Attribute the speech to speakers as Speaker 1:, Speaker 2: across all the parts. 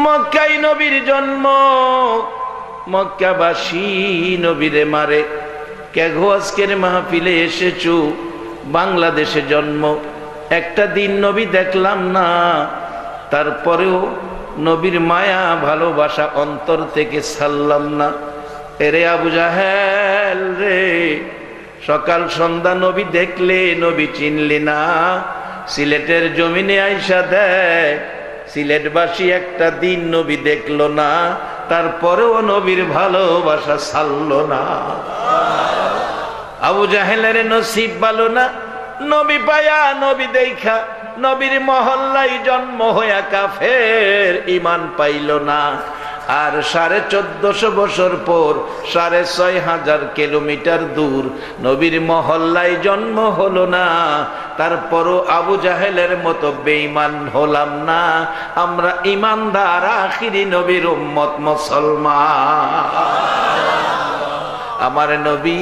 Speaker 1: মক্কায় নবীর জন্ম, মক্কাবাসী নবীরে মারে। কে গো আজকের মাহফিলে এসেছো, বাংলাদেশে জন্ম, একটা দিন নবী দেখলাম না, তারপরেও নবীর মায়া ভালোবাসা অন্তর থেকে ছাড়লাম না। এরে আবু জাহেল রে, সকাল সন্ধ্যা নবী দেখলে নবী চিনলি না। সিলেটের জমিনে আইসা দেখ, সিলেটবাসী একটা দিন নবী দেখলো না, তারপরেও নবীর ভালোবাসা ছাড়লো না। আবু জাহেলের নসিব ভালো না, নবী পায়া নবী দেখা নবীর মহল্লায় জন্ম হইয়া কাফের ঈমান পাইল না। আর 1450 বছর পর 6500 কিলোমিটার দূর নবীর মহল্লায় জন্ম হলো না, তারপরও আবু জাহেলের মতো বেঈমান হলাম না। আমরা ঈমানদার আখিরি নবীর উম্মত মুসলমান। আমার নবী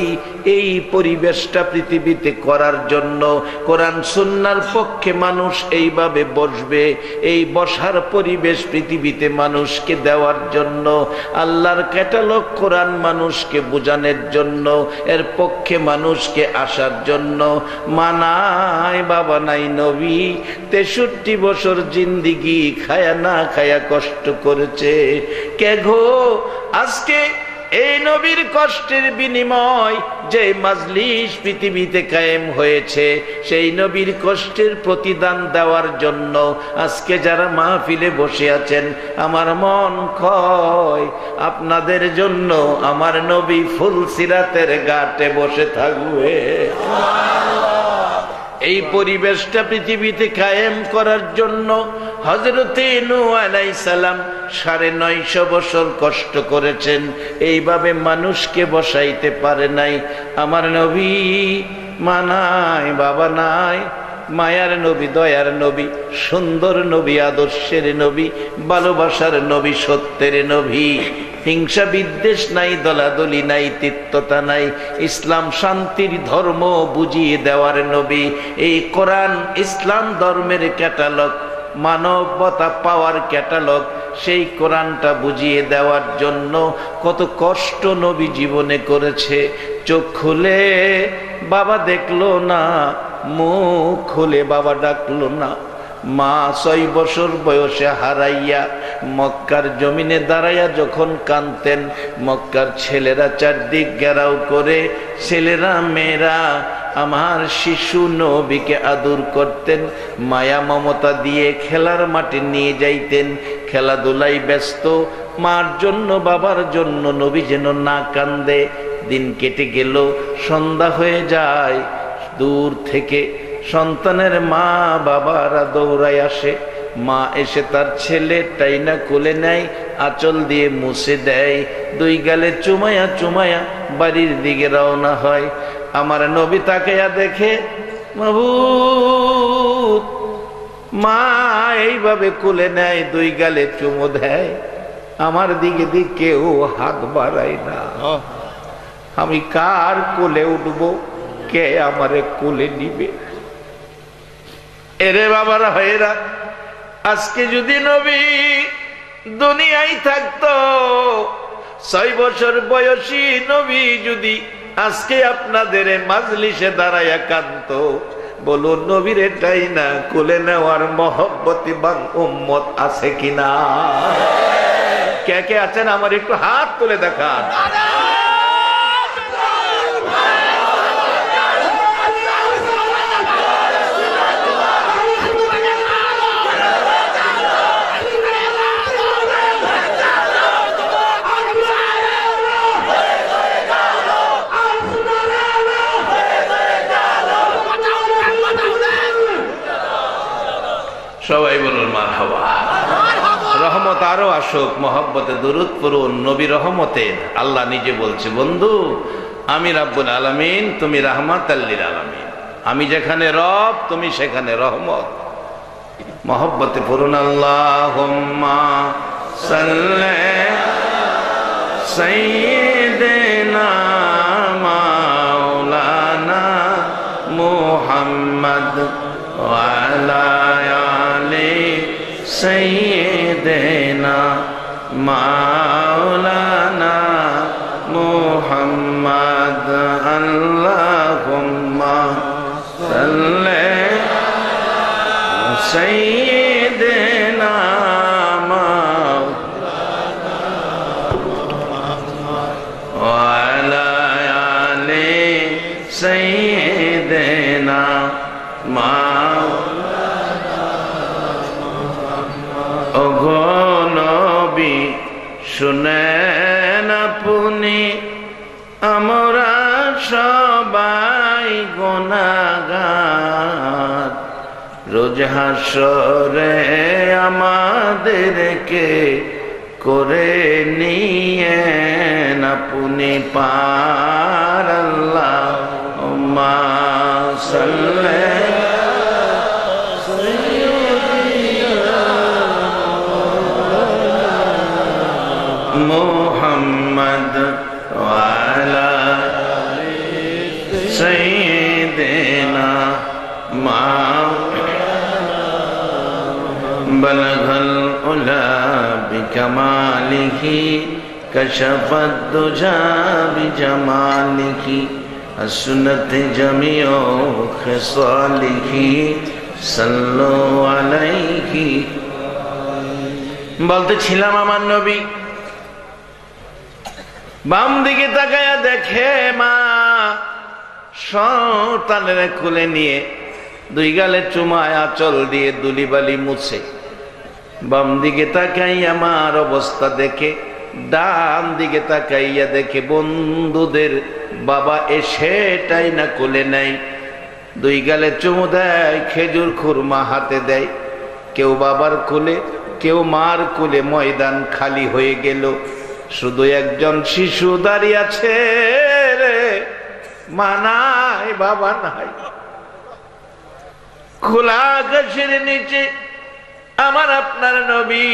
Speaker 1: এই পরিবেশটা পৃথিবীতে করার জন্য, কোরআন সুন্নাহর পক্ষে মানুষ এইভাবে বসবে, এই বসার পরিবেশ পৃথিবীতে মানুষকে দেওয়ার জন্য, আল্লাহর ক্যাটালগ কোরআন মানুষকে বোঝানোর জন্য, এর পক্ষে মানুষকে আসার জন্য। মানায় বাবা নাই নবী 63 বছর জিন্দিগি খায়া না খায়া কষ্ট করেছে। কে গো আজকে এই নবীর কষ্টের বিনিময় যে মাজলিস পৃথিবীতে কায়েম হয়েছে, সেই নবীর কষ্টের প্রতিদান দেওয়ার জন্য আজকে যারা মাহফিলে বসে আছেন, আমার মন কয় আপনাদের জন্য আমার নবী ফুলসিরাতের ঘাটে বসে থাকবে। এই পরিবেশটা পৃথিবীতে কায়েম করার জন্য হযরতে নূহ আলাইহিস সালাম 950 বছর কষ্ট করেছেন, এইভাবে মানুষকে বসাইতে পারে নাই। আমার নবী মানায় বাবা নাই, মায়ার নবী, দয়ার নবী, সুন্দর নবী, আদর্শের নবী, ভালোবাসার নবী, সত্যের নবী। হিংসা বিদ্বেষ নাই, দলাদলি নাই, তিক্ততা নাই, ইসলাম শান্তির ধর্ম বুঝিয়ে দেওয়ার নবী। এই কোরআন ইসলাম ধর্মের ক্যাটালগ, মানবতা পাওয়ার ক্যাটালগ, সেই কোরআনটা বুঝিয়ে দেওয়ার জন্য কত কষ্ট নবী জীবনে করেছে। চোখ খুলে বাবা দেখলো না, মুখ খুলে বাবা ডাকলো না। মা 6 বছর বয়সে হারাইয়া মক্কার জমিনে দাঁড়াইয়া যখন কাঁদতেন, মক্কার ছেলেরা চারদিক ঘেরাও করে, ছেলেরা মেয়েরা আমার শিশু নবীকে আদর করতেন, মায়া মমতা দিয়ে খেলার মাঠে নিয়ে যাইতেন, খেলাধুলায় ব্যস্ত। মার জন্য বাবার জন্য নবী যেন না কান্দে। দিন কেটে গেল, সন্ধ্যা হয়ে যায়, দূর থেকে সন্তানের মা বাবারা দৌড়ায় আসে। মা এসে তার ছেলে টাইনা কোলে নেয়, আঁচল দিয়ে মুছে দেয়, 2 গালে চুমায়া চুমায়া বাড়ির দিকে রওনা হয়। আমার নবী তাকায়া দেখে, মাবুদ, মা এইভাবে কোলে নেয়, 2 গালে চুমো দেয়, আমার দিকে কেউ হাত বাড়ায় না। আমি কার কোলে উঠবো, কে আমারে কোলে নিবে? এরে বাবারা ভাইরা, আজকে যদি নবী দুনিয়ায় থাকতো, 6 বছর বয়সী নবী যদি আজকে আপনাদের মাজলিসে দাঁড়ায়া কাঁদতো, বলুন নবীর এটাই না কোলে নেওয়ার মহব্বতিবান উম্মত আছে কিনা? কে কে আছেন আমার একটু হাত তুলে দেখান। সবাই বলুন মারহাবা। রহমত আরো আসুক, মহব্বতে দুরূদ পড়ুন নবী রহমতের। আল্লাহ নিজে বলছে, বন্ধু আমি রাব্বুল আলামিন, তুমি রাহমাতাল লিল আলামিন। আমি যেখানে রব, তুমি সেখানে রহমত। মহব্বতে পড়ুন আল্লাহুম্মা সাল্লি সাইয়্যিদিনা মাওলানা মুহাম্মদ ওয়া আলা আলি সাইয়্যিদিনা মাওলানা মুহাম্মদ আল্লাহুম্মা সাল্লি সাইয়্যিদিনা ওয়া আলা আলি সাইয়্যিদিনা ওগো নবী শুনেন আপনি আমরা সবাই গুনাহগার রোজ হাসরে আমাদেরকে করে নিয়েন আপনি পার আল্লাহুম্মা সাল্লি মুহাম্মদ ওয়া আলা সাইয়্যিদিনা বলগল উলা বিকামালিহি কশফত দুজা বিজামালিহি আসনত জামিউ খিসালিহি সাল্লু আলাইহি। বলতেছিলাম আমার নবী বাম দিকে তাকায়া দেখে মা সন্তানের কোলে নিয়ে দুই গালে চুমায় আঁচল দিয়ে দুলিবালি মুছে। বাম দিকে তাকাইয়া মার অবস্থা দেখে, ডান দিকে তাকাইয়া দেখে বন্ধুদের বাবা এসেটাই না কোলে নাই, দুই গালে চুমু দেয়, খেজুর খুরমা হাতে দেয়। কেউ বাবার কোলে, কেউ মার কোলে, ময়দান খালি হয়ে গেল। শুধু একজন শিশু দাঁড়িয়ে আছে রে, মা নাই, বাবা নাই। খোলা আকাশের নিচে আমার আপনার নবী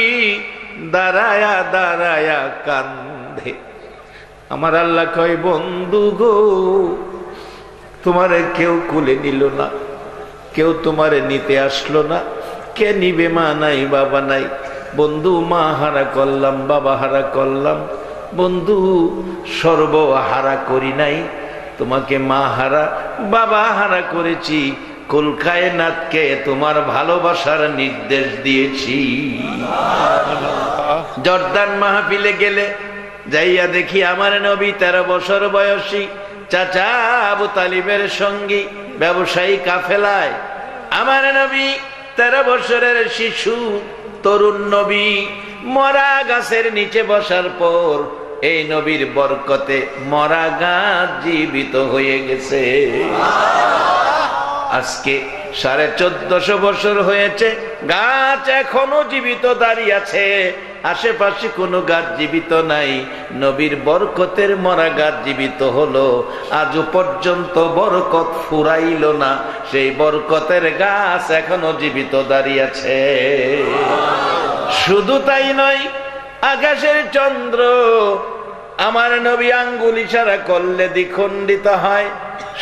Speaker 1: দাঁড়ায়া দাঁড়ায়া কান্দে। আমার আল্লাহ কয়, বন্ধু গো, তোমারে কেউ কুলে নিল না, কেউ তোমারে নিতে আসলো না। কে নিবে? মা নাই, বাবা নাই। বন্ধু, মা হারা করলাম, বাবা হারা করলাম, বন্ধু সর্বহারা করি নাই, তোমাকে মা হারা বাবা হারা করেছি। কুল কায়নাতকে তোমার ভালোবাসার নির্দেশ দিয়েছি। জর্দান মাহফিলে গেলে যাইয়া দেখি আমার নবী 13 বছর বয়সী চাচা আবু তালিবের সঙ্গী ব্যবসায়ী কাফেলায়। আমার নবী 13 বছরের শিশু তরুণ নবী মরা গাছের নিচে বসার পর এই নবীর বরকতে মরা গাছ জীবিত হয়ে গেছে। আজকে 1450 বছর হয়েছে, গাছ এখনো জীবিত দাঁড়িয়ে আছে। আশেপাশে কোনো গাছ জীবিত নাই, নবীর বরকতের মরা গাছ জীবিত হলো। আজও পর্যন্ত বরকত ফুরাইল না, সেই বরকতের গাছ এখনো জীবিত দাঁড়িয়ে আছে। শুধু তাই নয়, আকাশের চন্দ্র আমার নবী আঙ্গুল ইশারা করলে দ্বিখণ্ডিত হয়।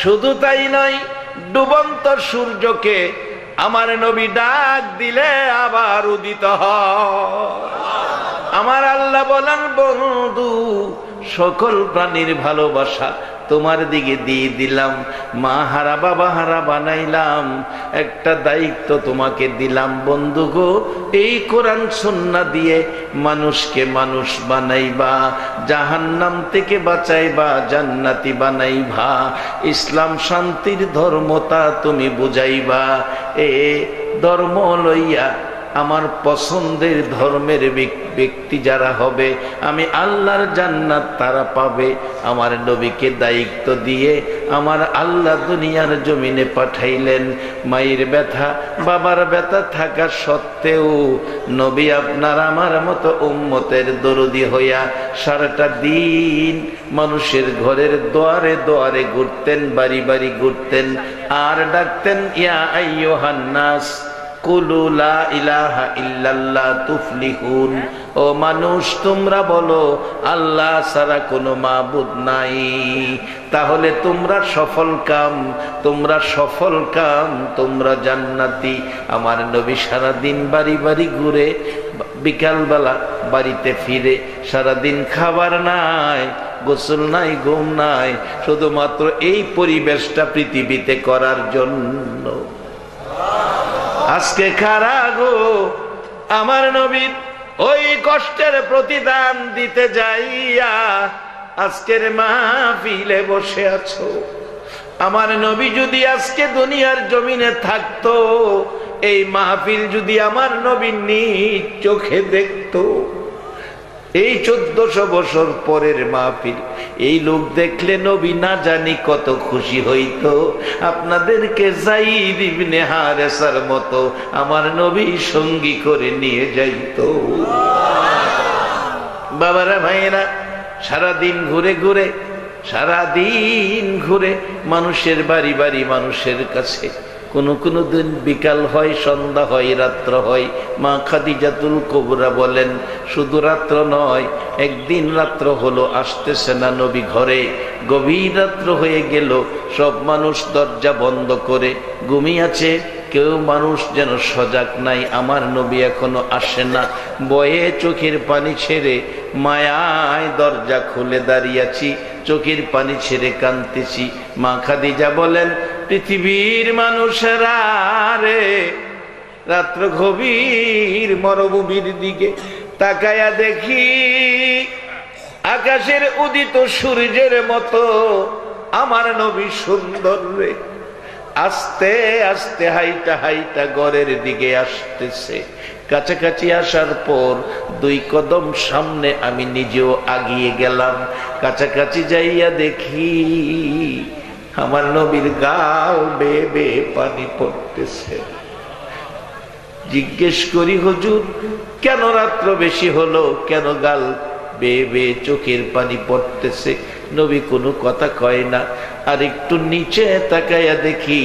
Speaker 1: শুধু তাই নয়, ডুবন্ত সূর্যকে আমার নবী ডাক দিলে আবার উদিত হয়। আমার আল্লাহ বলেন, বন্ধু, সকল প্রাণীর ভালোবাসা তোমার দিকে দিয়ে দিলাম, মা হারা বাবা হারা বানাইলাম। একটা দায়িত্ব তোমাকে দিলাম বন্ধু গো, এই কোরআন সুন্নাহ দিয়ে মানুষকে মানুষ বানাইবা, জাহান্নাম থেকে বাঁচাইবা, জান্নাতি বানাইবা, ইসলাম শান্তির ধর্মতা তুমি বুঝাইবা। এ ধর্ম লইয়া আমার পছন্দের ধর্মের ব্যক্তি যারা হবে, আমি আল্লাহর জান্নাত তারা পাবে। আমার নবীকে দায়িত্ব দিয়ে আমার আল্লাহ দুনিয়ার জমিনে পাঠাইলেন। মায়ের ব্যথা বাবার ব্যথা থাকা সত্ত্বেও নবী আপনার আমার মতো উম্মতের দরদি হইয়া সারাটা দিন মানুষের ঘরের দুয়ারে দুয়ারে ঘুরতেন, বাড়ি বাড়ি ঘুরতেন, আর ডাকতেন, ইয়া আইয়ুহান নাস কুলু লা ইলাহা ইল্লাল্লাহ তুফলিহুন। ও মানুষ, তোমরা বলো আল্লাহ ছাড়া কোনো মাবুদ নাই, তাহলে তোমরা সফল কাম, তোমরা সফল কাম, তোমরা জান্নাতি। আমার নবী সারা দিন বাড়ি বাড়ি ঘুরে বিকালবেলা বাড়িতে ফিরে সারাদিন খাবার নাই, গোসল নাই, ঘুম নাই, শুধুমাত্র এই পরিবেশটা পৃথিবীতে করার জন্য। আজকে খারা গো আমার নবীর ওই কষ্টের প্রতিদান দিতে যাইয়া আজকের মাহফিলে বসে আছো। আমার নবী যদি আজকে দুনিয়ার জমিনে থাকতো, এই মাহফিল যদি আমার নবী নিজ চোখে দেখতো, এই 1400 বছর পরের মাহফিল, এই লোক দেখলে নবী না জানি কত খুশি হইতো। আপনাদেরকে যায়েদ ইবনে হারেসার মতো আমার নবী সঙ্গী করে নিয়ে যাইতো। বাবারা ভাইয়েরা, সারাদিন ঘুরে মানুষের বাড়ি বাড়ি, মানুষের কাছে, কোনো দিন বিকাল হয়, সন্ধ্যা হয়, রাত্র হয়। মা খাদিজাতুল কুবরা বলেন শুধু রাত্র নয়, একদিন রাত্র হলো, আসতেছে না নবী ঘরে। গভীর রাত্র হয়ে গেল, সব মানুষ দরজা বন্ধ করে ঘুমিয়ে আছে, কেউ মানুষ যেন সজাগ নাই। আমার নবী এখনো আসে না। বয়ে চোখের পানি ছেড়ে মায়ায় দরজা খুলে দাঁড়িয়েছি, চোখের পানি ছেড়ে কাঁদতেছি। মা খাদিজা বলেন পৃথিবীর মানুষেরা রে, রাত্র গভীর মরুভূমির দিকে তাকায়া দেখি আকাশের উদিত সূর্যের মতো আমার নবী সুন্দর রে। আস্তে আস্তে হাইটা ঘরের দিকে আসতেছে। কাছাকাছি আসার পর 2 কদম সামনে আমি নিজেও আগিয়ে গেলাম। কাছাকাছি যাইয়া দেখি আমার নবীর গাল বেয়ে বেয়ে পানি পড়তেছে। জিজ্ঞেস করি হুজুর কেন রাত্র বেশি হলো, কেন গাল বেয়ে বেয়ে চোখের পানি পড়তেছে? নবী কোনো কথা কয় না। আর একটু নিচে তাকাইয়া দেখি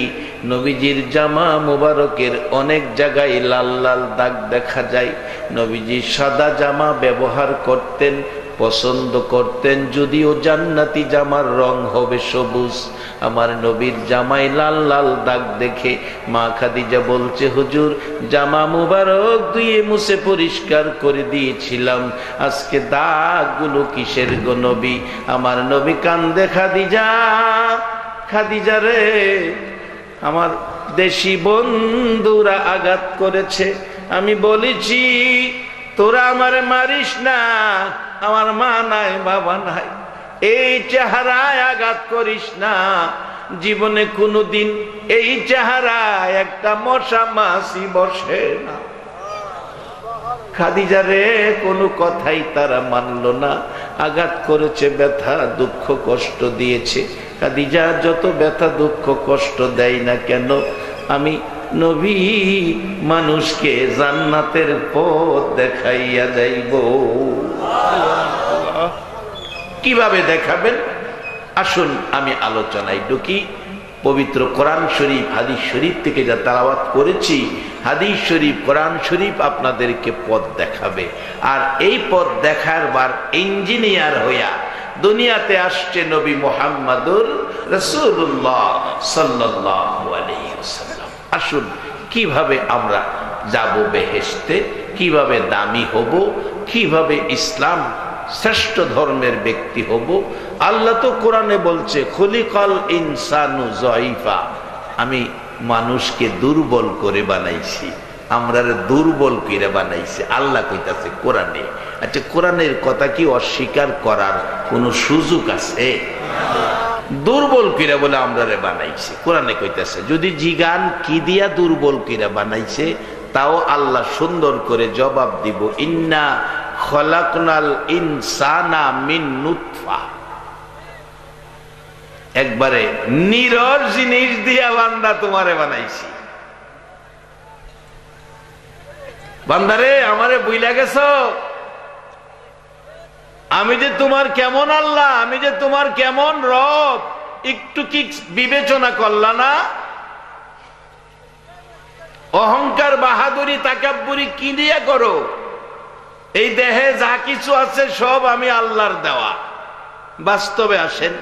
Speaker 1: নবীজির জামা মুবারকের অনেক জায়গায় লাল লাল দাগ দেখা যায়। নবীজি সাদা জামা ব্যবহার করতেন, পছন্দ করতেন, যদিও জান্নাতি জামার রং হবে সবুজ। আমার নবীর জামায় লাল লাল দাগ দেখে মা খাদিজা বলছে হুজুর জামা মুবারক ধুয়ে মুছে পরিষ্কার করে দিয়েছিলাম, আজকে দাগগুলো কিসের গো নবী? আমার নবী কান্দে, খাদিজা রে, আমার দেশি বন্ধুরা আঘাত করেছে, আমি বলেছি তোরা আমারে মারিস না, আমার মা নাই বাবা নাই, এই চেহারায় আঘাত করিস না। জীবনে কোনোদিন এই চেহারায় একটা মশা মাছি বসে না। খাদিজা রে কোনো কথাই তারা মানল না। আঘাত করেছে, ব্যথা দুঃখ কষ্ট দিয়েছে। খাদিজা যত ব্যথা দুঃখ কষ্ট দেয় না কেন, আমি নবী মানুষকে জান্নাতের পথ দেখাইয়া যাইব। কিভাবে দেখাবেন? আসুন আমি আলোচনায় ঢুকি। পবিত্র কোরআন শরীফ, হাদিস শরীফ থেকে যা তেলাওয়াত করেছি, হাদিস শরীফ, কোরআন শরীফ আপনাদেরকে পথ দেখাবে। আর এই পথ দেখাবার ইঞ্জিনিয়ার হইয়া দুনিয়াতে আসছে নবী মুহাম্মদুর রাসূলুল্লাহ সাল্লাল্লাহু আলাইহি ওয়াসাল্লাম। আসুন কিভাবে আমরা যাব বেহেশতে, কিভাবে দামি হব, কিভাবে ইসলাম শ্রেষ্ঠ ধর্মের ব্যক্তি হব। আল্লাহ তো কোরআনে বলছে খুলিকাল ইনসানু যায়ফা, আমি মানুষকে দুর্বল করে বানাইছি, আমরা দুর্বল করে বানাইছি, আল্লাহ কইতাছে কোরআনে। আচ্ছা, কোরআনের কথা কি অস্বীকার করার কোন সুযোগ আছে? দুর্বল কিরা বলে আমরা বানাইছি, কোরআনে কইতাছে। যদি জিগান কি দিয়া দুর্বল কিরা বানাইছে, তাও আল্লাহ সুন্দর করে জবাব দিব, ইন্না খলাকনাল ইনসানা মিন নুতফা। একবারে নিরর জিনিস দিয়া বান্দা তোমারে বানাইছি। বান্দারে আমারে বুইলা গেছো, আমি যে তোমার কেমন আল্লাহ, আমি যে তোমার কেমন রব, একটু কি বিবেচনা করলা না? অহংকার বাহাদুরি তাকাব্বুরি কি দিয়া করো? এই দেহে যা কিছু আছে সব আমি আল্লাহর দেওয়া। বাস্তবে আসেন,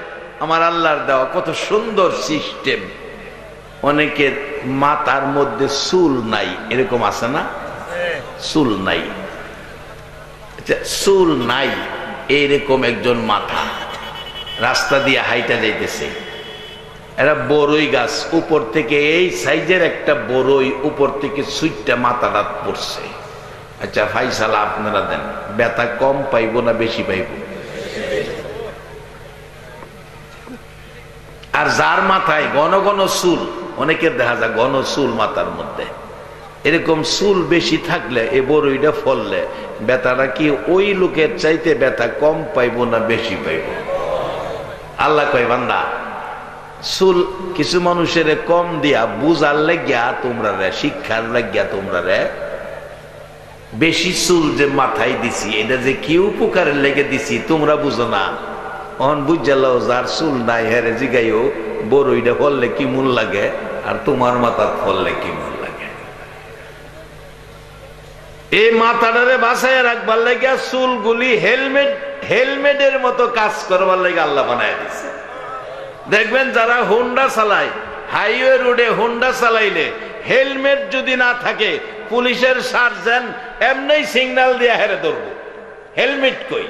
Speaker 1: আমার আল্লাহর দেওয়া কত সুন্দর সিস্টেম। অনেকের মাথার মধ্যে চুল নাই, এরকম আছে না? চুল নাই, চুল নাই এইরকম একজন মাথা রাস্তা দিয়ে হাইটা যাইতেছে, এরা বড়ই গাছ উপর থেকে এই সাইজের একটা বড়ই উপর থেকে সুইটটা মাথাটা পড়ছে। আচ্ছা ফাইসালা আপনারা দেন, ব্যথা কম পাইব না বেশি পাইব? আর যার মাথায় ঘন ঘন চুল, অনেকের দেখা যায় ঘন চুল মাথার মধ্যে, এরকম চুল বেশি থাকলে এ বড়ইটা ফললে ব্যথাটা কি ওই লোকের চাইতে ব্যথা কম পাইব না বেশি পাইব? আল্লাহ কয় বান্দা চুল কিছু মানুষের কম দিয়া বুঝার লাগিয়া তোমরা রে, শিক্ষার লাগিয়া তোমরা রে বেশি চুল যে মাথায় দিছি এটা যে কি উপকারের লেগে দিছি তোমরা বুঝো না। অন বুঝালো যার চুল নাই হেরে জিগাইও বড়ইটা ফললে কি মূল লাগে আর তোমার মাথার ফললে কি মূল লাগে। এই মাথাটারে বাঁচায় রাখবার লাগিয়া চুলগুলি হেলমেটের মতো কাজ করবার লাগে আল্লাহ বানায় দিছে। দেখবেন যারা হোন্ডা চালায়, হাইওয়ে রোডে হোন্ডা চালাইলে হেলমেট যদি না থাকে পুলিশের সার্জেন্ট এমনি সিগন্যাল দিয়ে হেরে ধরবো হেলমেট কই।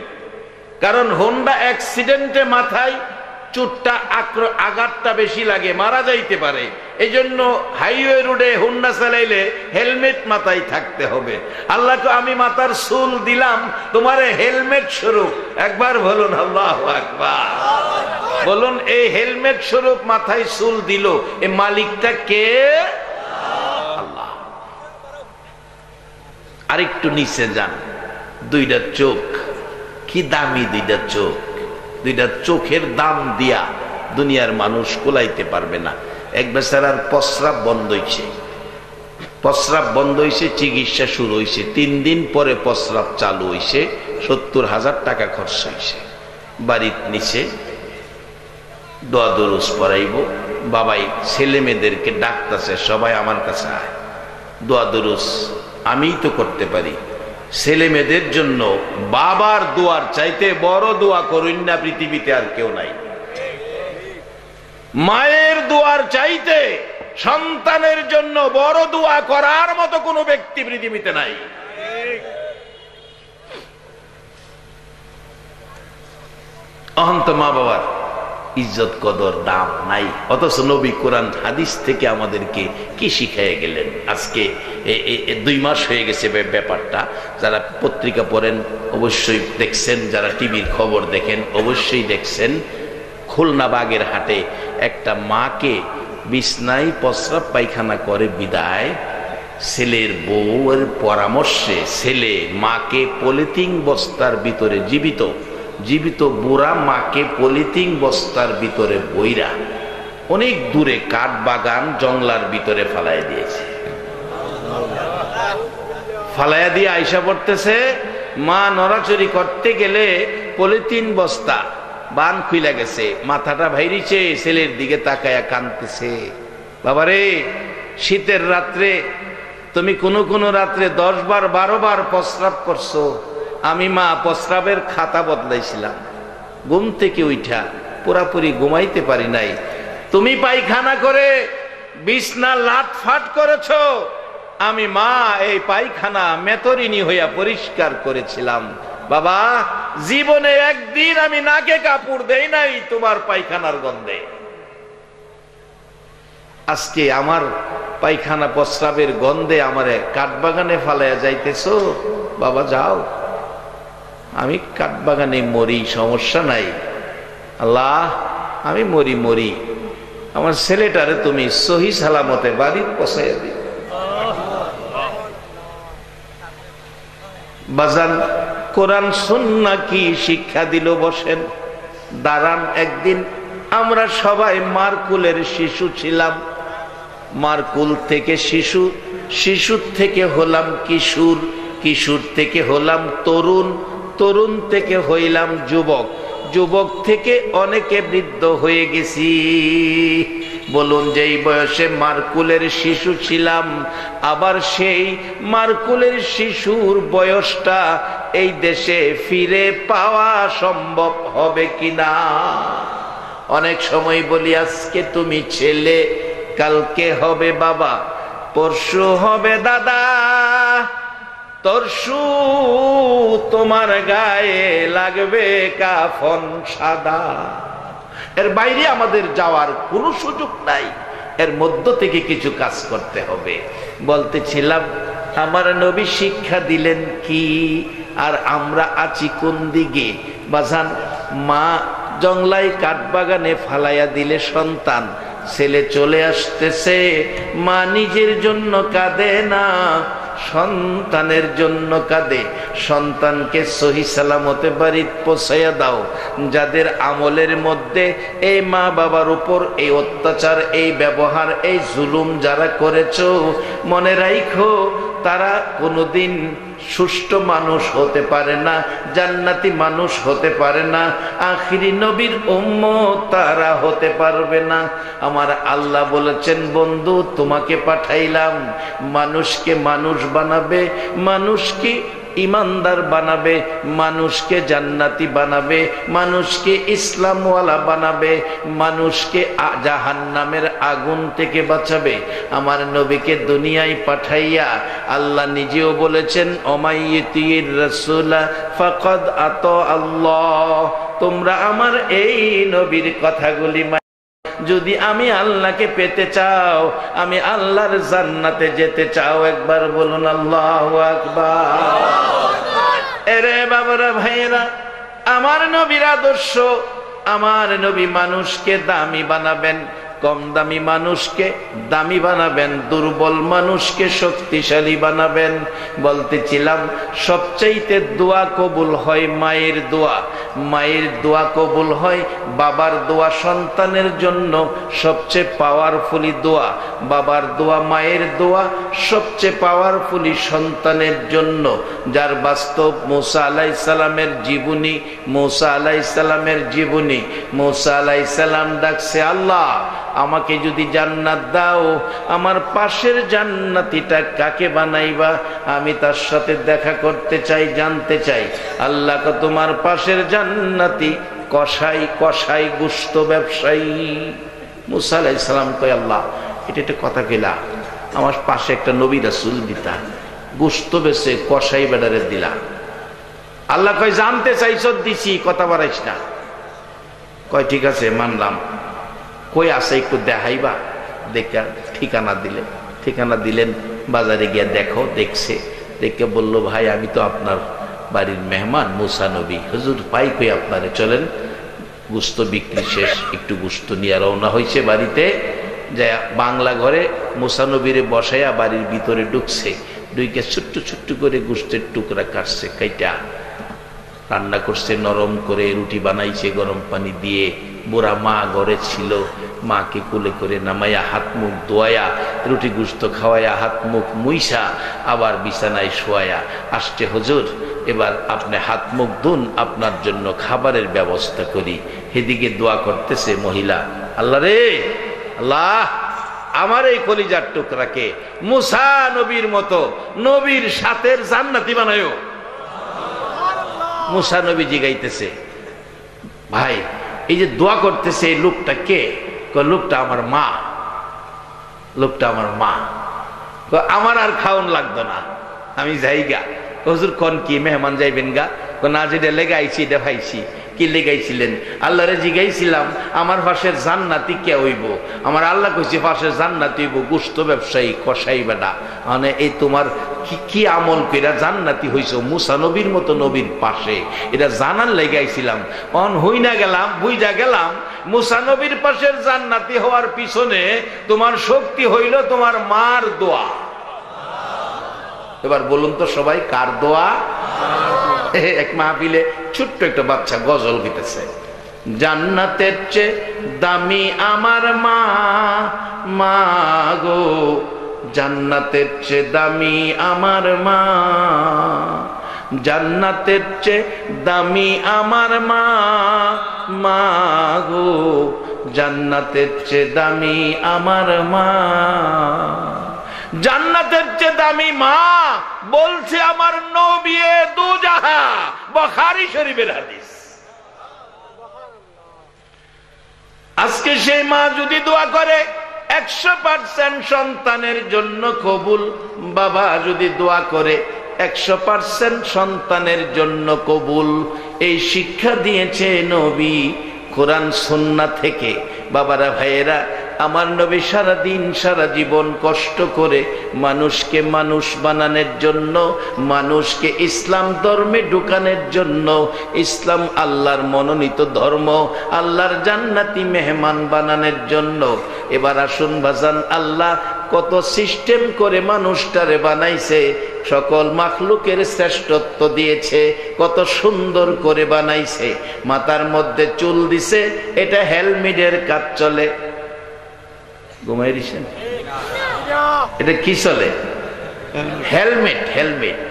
Speaker 1: কারণ হোন্ডা অ্যাক্সিডেন্টে মাথায় চুটটা আঘাতটা বেশি লাগে, মারা যাইতে পারে। এই জন্য হাইওয়ে রোডে হোন্ডা চালাইলে হেলমেট মাথায় থাকতে হবে। আল্লাহকে আমি মাথার চুল দিলাম তোমারে হেলমেট স্বরূপ, একবার বলুন আল্লাহু আকবার। বলুন এই হেলমেট স্বরূপ মাথায় চুল দিল এ মালিকটা কে? আল্লাহ। আরেকটু নিচে যান, দুইটা চোখ, কি দামি দুইটা চোখ, দুইটা চোখের দাম দিয়া দুনিয়ার মানুষ কোলাইতে পারবে না। এক বেচারার প্রস্রাব বন্ধ হয়েছে, প্রস্রাব বন্ধ হয়েছে, চিকিৎসা শুরু হয়েছে, 3 দিন পরে প্রস্রাব চালু হয়েছে, 70,000 টাকা খরচ হয়েছে। বাড়ির নিচে দোয়া দরুজ পড়াইব, বাবাই ছেলে মেয়েদেরকে ডাকতেছে সবাই আমার কাছে আয়, দোয়া দরুজ আমিই তো করতে পারি। ছেলে মেয়েদের জন্য বাবার দোয়ার চাইতে বড় দোয়া করুন না পৃথিবীতে আর কেউ নাই। মায়ের দোয়ার চাইতে সন্তানের জন্য বড় দোয়া করার মতো কোনো ব্যক্তি পৃথিবীতে নাই। অহন্ত মা বাবার ইজ্জত কদর দাম নাই, অথচ নবী কোরআন হাদিস থেকে আমাদেরকে কি শিখাইয়া গেলেন। আজকে 2 মাস হয়ে গেছে ব্যাপারটা। যারা পত্রিকা পড়েন অবশ্যই দেখছেন, যারা টিভির খবর দেখেন অবশ্যই দেখছেন, খুলনা বাগের হাটে একটা মাকে বিছনায় প্রস্রাব পায়খানা করে বিদায়, ছেলের বউয়ের পরামর্শে ছেলে মাকে পলিথিন বস্তার ভিতরে জীবিত বুড়া মাকে পলিথিন বস্তার ভিতরে বইরা অনেক দূরে কাঠ বাগান জঙ্গলার ভিতরে ফালাইয়া দিয়েছে। ফালাইয়া দিয়ে আইসা পড়তেছে, মা নড়াচড়ি করতে গেলে পলিথিন বস্তা বান খুইলা গেছে, মাথাটা ভাইরিছে, ছেলের দিকে তাকায়া কাঁদতেছে। বাবারে শীতের রাত্রে তুমি কোনো রাত্রে 10 বার 12 বার প্রস্রাব করছো, আমি মা প্রস্রাবের খাতা বদলাইছিলাম, ঘুম থেকে উঠা পুরাপুরি ঘুমাইতে পারি নাই, তুমি পায়খানা করে বিছনা লাটফাট করেছো, আমি মা এই পায়খানা মেতরিনী হইয়া পরিষ্কার করেছিলাম। বাবা জীবনে একদিন আমি নাকে কাপড় দেই নাই তোমার পায়খানার গন্ধে, আজকে আমার পায়খানা প্রস্রাবের গন্ধে আমারে কাঠবাগানে ফালাইয়া যাইতেছো। বাবা যাও, আমি কাঠবাগানে মরি, সমস্যা নাই, আল্লাহ আমি মরি, আমার ছেলেটারে তুমি সহি সালামতে বাড়ি পৌঁছাইয়া দিও। বাজান কোরআন সুন্নাহ কি শিক্ষা দিল, বসেন দাঁড়ান। একদিন আমরা সবাই মারকুলের শিশু ছিলাম, মারকুল থেকে শিশুর থেকে হলাম কিশোর, কিশোর থেকে হলাম তরুণ, তরুণ থেকে হইলাম যুবক থেকে অনেকে বৃদ্ধ হয়ে গেছি। বলুন যেই বয়সে মারকুলের শিশু ছিলাম, আবার সেই মারকুলের শিশুর বয়সটা এই দেশে ফিরে পাওয়া সম্ভব হবে কিনা? অনেক সময় বলি আজকে তুমি ছেলে, কালকে হবে বাবা, পরশু হবে দাদা, তরশু তোমার গায়ে লাগবে কাফন সাদা। এর বাইরে আমাদের যাওয়ার কোনো সুযোগ নাই, এর মধ্য থেকে কিছু কাজ করতে হবে। বলতেছিলাম আমার নবী শিক্ষা দিলেন কি, আর আমরা আছি কোন দিকে? বাজান, মা জংলাই কাঠবাগানে ফালাইয়া দিলে সন্তান, ছেলে চলে আসতেছে, মা নিজের জন্য কাঁদে না, সন্তানের জন্য কাঁদে। সন্তানকে সহি সালামতে বাড়ি পৌঁছাইয়া দাও। যাদের আমলের মধ্যে এই মা বাবার উপর এই অত্যাচার, এই ব্যবহার, এই জুলুম যারা করেছো, মনে রাখো তারা কোনোদিন সুষ্ঠু মানুষ হতে পারে না, জান্নাতি মানুষ হতে পারে না, আখিরি নবীর উম্মত তারা হতে পারবে না। আমার আল্লাহ বলেছেন, বন্ধু তোমাকে পাঠাইলাম মানুষকে মানুষ বানাবে, মানুষকে ইমানদার বানাবে, মানুষকে জান্নাতি বানাবে, মানুষকে ইসলামওয়ালা বানাবে, মানুষকে জাহান্নামের আগুন থেকে বাঁচাবে। আমার নবীকে দুনিয়ায় পাঠাইয়া আল্লাহ নিজেও বলেছেন, ওমাইয়িতির রাসূলা ফাকাদ আতা আল্লাহ। তোমরা আমার এই নবীর কথাগুলি যদি আমি আল্লাহকে পেতে চাও, আমি আল্লাহর জান্নাতে যেতে চাও, একবার বলুন আল্লাহু আকবার। এরে বাবারা, ভাইয়েরা, আমার নবীর আদর্শ, আমার নবী মানুষকে দামি বানাবেন, কম দামি মানুষকে দামি বানাবেন, দুর্বল মানুষকে শক্তিশালী বানাবেন। বলতেছিলাম সবচাইতে দোয়া কবুল হয় মায়ের দোয়া, মায়ের দোয়া কবুল হয়, বাবার দোয়া সন্তানের জন্য সবচেয়ে পাওয়ারফুলি দোয়া, বাবার দোয়া, মায়ের দোয়া সবচেয়ে পাওয়ারফুলি সন্তানের জন্য। যার বাস্তব মুসা আলাইহিস সালামের জীবনী, মুসা আলাইহিস সালামের জীবনী, মুসা আলাইহিস সালাম ডাকছে, আল্লাহ আমাকে যদি জান্নাত দাও, আমার পাশের জান্নাতিটা কাকে বানাইবা? আমি তার সাথে দেখা করতে চাই, জানতে চাই। আল্লাহ কে তোমার পাশের জান্নাতি কসাই, কসাই গোশত ব্যবসায়ী। মুসা আলাইহিস সালাম কয়, আল্লাহ এটা একটা কথা কইলা, আমার পাশে একটা নবী রাসূল দিতা, গোশত বেচে কসাই বেডারে দিলা। আল্লাহ কয়, জানতে চাইছ, দিছি, কথা বাড়াইস না। কয় ঠিক আছে, মানলাম। কই আছে একটু দেখাইবা? দেখা ঠিকানা দিলেন, ঠিকানা দিলেন, বাজারে গিয়ে দেখো। দেখছে, দেখে বলল, ভাই আমি তো আপনার বাড়ির মেহমান মুসা নবী, হুজুর পাই কই আপনারে, চলেন। গোশত বিক্রি শেষ, একটু গোশত নিয়ে রওনা হয়েছে বাড়িতে। যা বাংলা ঘরে মুসা নবীরে বসাইয়া বাড়ির ভিতরে ঢুকছে, ঢুকে ছোট্ট ছোট্ট করে গোশতের টুকরা কাটছে, কাইটা রান্না করছে, নরম করে রুটি বানাইছে গরম পানি দিয়ে। বুড়া মা ঘরে ছিল, মাকে কোলে করে নামাইয়া হাত মুখ ধোয়াইয়া রুটি গুস্ত খাওয়াইয়া হাত মুখ মুইসা আবার বিছানায় শোয়াইয়া আসছে, হুজুর এবার আপনি হাত মুখ ধুন, আপনার জন্য খাবারের ব্যবস্থা করি। এদিকে দোয়া করতেছে মহিলা, আল্লাহ রে, আল্লাহ আমার এই কলিজার টুকরাকে মুসা নবীর মতো নবীর সাথের জান্নাতি বানায়ো। মুসা নবী জিগাইতেছে, ভাই এই যে দোয়া করতেছে এই লোকটা কে? লোকটা আমার মা, লোকটা আমার মা। আমার আর খাওন লাগতো না, আমি যাইগা। হুজুর কোন কি মেহমান যাইবেন গা? না, যেটা লেগাইছি এটা ভাইছি। কি লেগাইছিলেন? আল্লাহরে জিগাইছিলাম আমার পাশের জান্নাতি কে হইব? আমার আল্লাহ কইছে পাশের জান্নাতি হইব গোশত ব্যবসায়ী, কসাই বেটা। মানে এই তোমার কি আমল কইরা জান্নাতি হইছো মুসা নবীর মতো নবীর পাশে, এটা জানার লেগাইছিলাম। অন হই না গেলাম, বুঝা গেলাম মুসা নবীর পাশের জান্নাতি হওয়ার পিছনে তোমার শক্তি হইল তোমার মার দোয়া। এবার বলুন তো সবাই, কার দোয়া? এক মাহফিলে ছোট্ট একটা বাচ্চা গজল গিতেছে, জান্নাতের চেয়ে দামি আমার মা, মা গো জান্নাতের চেয়ে দামি আমার মা, জান্নাতের চেয়ে দামি আমার মা, মা গো জান্নাতের চেয়ে দামি আমার মা। জান্নাতের চেয়ে দামি মা বলছে আমার নবী দুজাহা, বুখারী শরীফের হাদিস। আজকে সেই মা যদি দোয়া করে 100% সন্তানের জন্য কবুল, বাবা যদি দোয়া করে 100% সন্তানের জন্য কবুল। এই শিক্ষা দিয়েছে নবী কোরআন সুন্নাহ থেকে। বাবারা ভাইয়েরা, আমার নবী সারা দিন সারা জীবন কষ্ট করে মানুষকে মানুষ বানানোর জন্য, মানুষকে ইসলাম ধর্মে ঢুকানোর জন্য, ইসলাম আল্লাহর মনোনীত ধর্ম, আল্লাহর জান্নাতি মেহমান বানানোর জন্য। এবার আসুন বাজান, আল্লাহ কত সিস্টেম করে মানুষটারে বানাইছে, সকল মাখলুকের শ্রেষ্ঠত্ব দিয়েছে, কত সুন্দর করে বানাইছে। মাথার মধ্যে চুল দিছে, এটা হেলমেটের কাজ চলে। ঘুমাই দিছেন? এটা কি চলে? Helmet, helmet.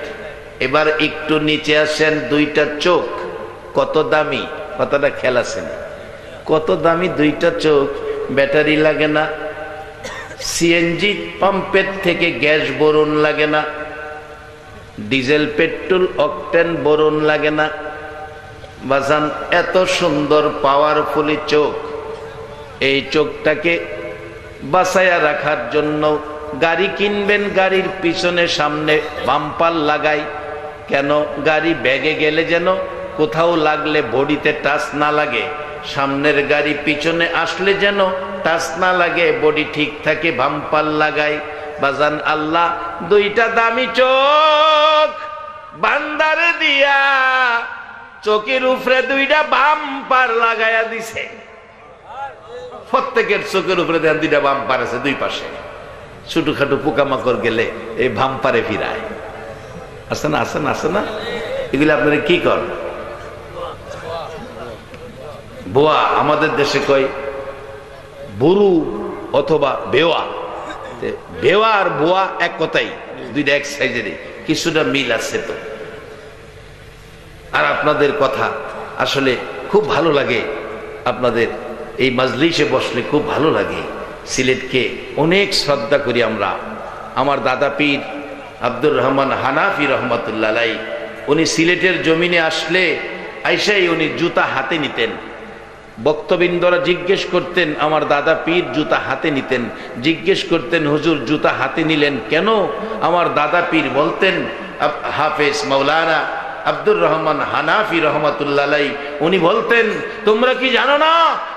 Speaker 1: এবার একটু নিচে আসেন, দুইটা চোখ কত দামি, কথাটা খেয়াল আছে না? কত দামি দুইটা চোখ, ব্যাটারি লাগে না, সিএনজি পাম্পের থেকে গ্যাস বোরন লাগে না, ডিজেল পেট্রোল অকটেন বোরন লাগে না। বাজান, এত সুন্দর পাওয়ারফুলি চোখ, এই চোখটাকে বাঁচায়া রাখার জন্য গাড়ি কিনবেন, গাড়ির পিছনে সামনে বাম্পার লাগাই। কেন? গাড়ি ব্যাগে গেলে যেন কোথাও লাগলে বডিতে টাচ না লাগে, সামনের গাড়ি পিছনে আসলে যেন টাচ না লাগে, বডি ঠিক থাকে, বাম্পার লাগাই। বাজান, আল্লাহ দুইটা দামি চোখ বান্দারে দিয়া চোখের উপরে দুইটা বাম্পার লাগাইয়া দিছে। প্রত্যেকের চোখের উপরে দেন দুইটা বাম্পার আছে, দুই পাশে। ছোটখাটো পোকামাকড় গেলে এই বাম্পারে ফিরায়। আছে না? আছে না? আছে না? এগুলো আপনারা কি করেন? বোয়া, আমাদের দেশে কয় বুরু অথবা বেওয়া। বেওয়া আর বোয়া এক কথাই, দুইটা এক সাইজেরই, কিছুটা মিল আছে তো। আর আপনাদের কথা আসলে খুব ভালো লাগে, আপনাদের এই মাজলিসে বসলে খুব ভালো লাগে। সিলেটকে অনেক শ্রদ্ধা করি আমরা। আমার দাদা পীর আব্দুর রহমান হানাফি রহমতুল্লাহ আলাইহি, উনি সিলেটের জমিনে আসলে আইসাই উনি জুতা হাতে নিতেন। বক্তবৃন্দরা জিজ্ঞেস করতেন, আমার দাদা পীর জুতা হাতে নিতেন। জিজ্ঞেস করতেন, হুজুর জুতা হাতে নিলেন কেন? আমার দাদা পীর বলতেন, হাফেজ মাওলানা আব্দুর রহমান হানাফি রহমতুল্লাহ আলাইহি, উনি বলতেন, তোমরা কি জানো না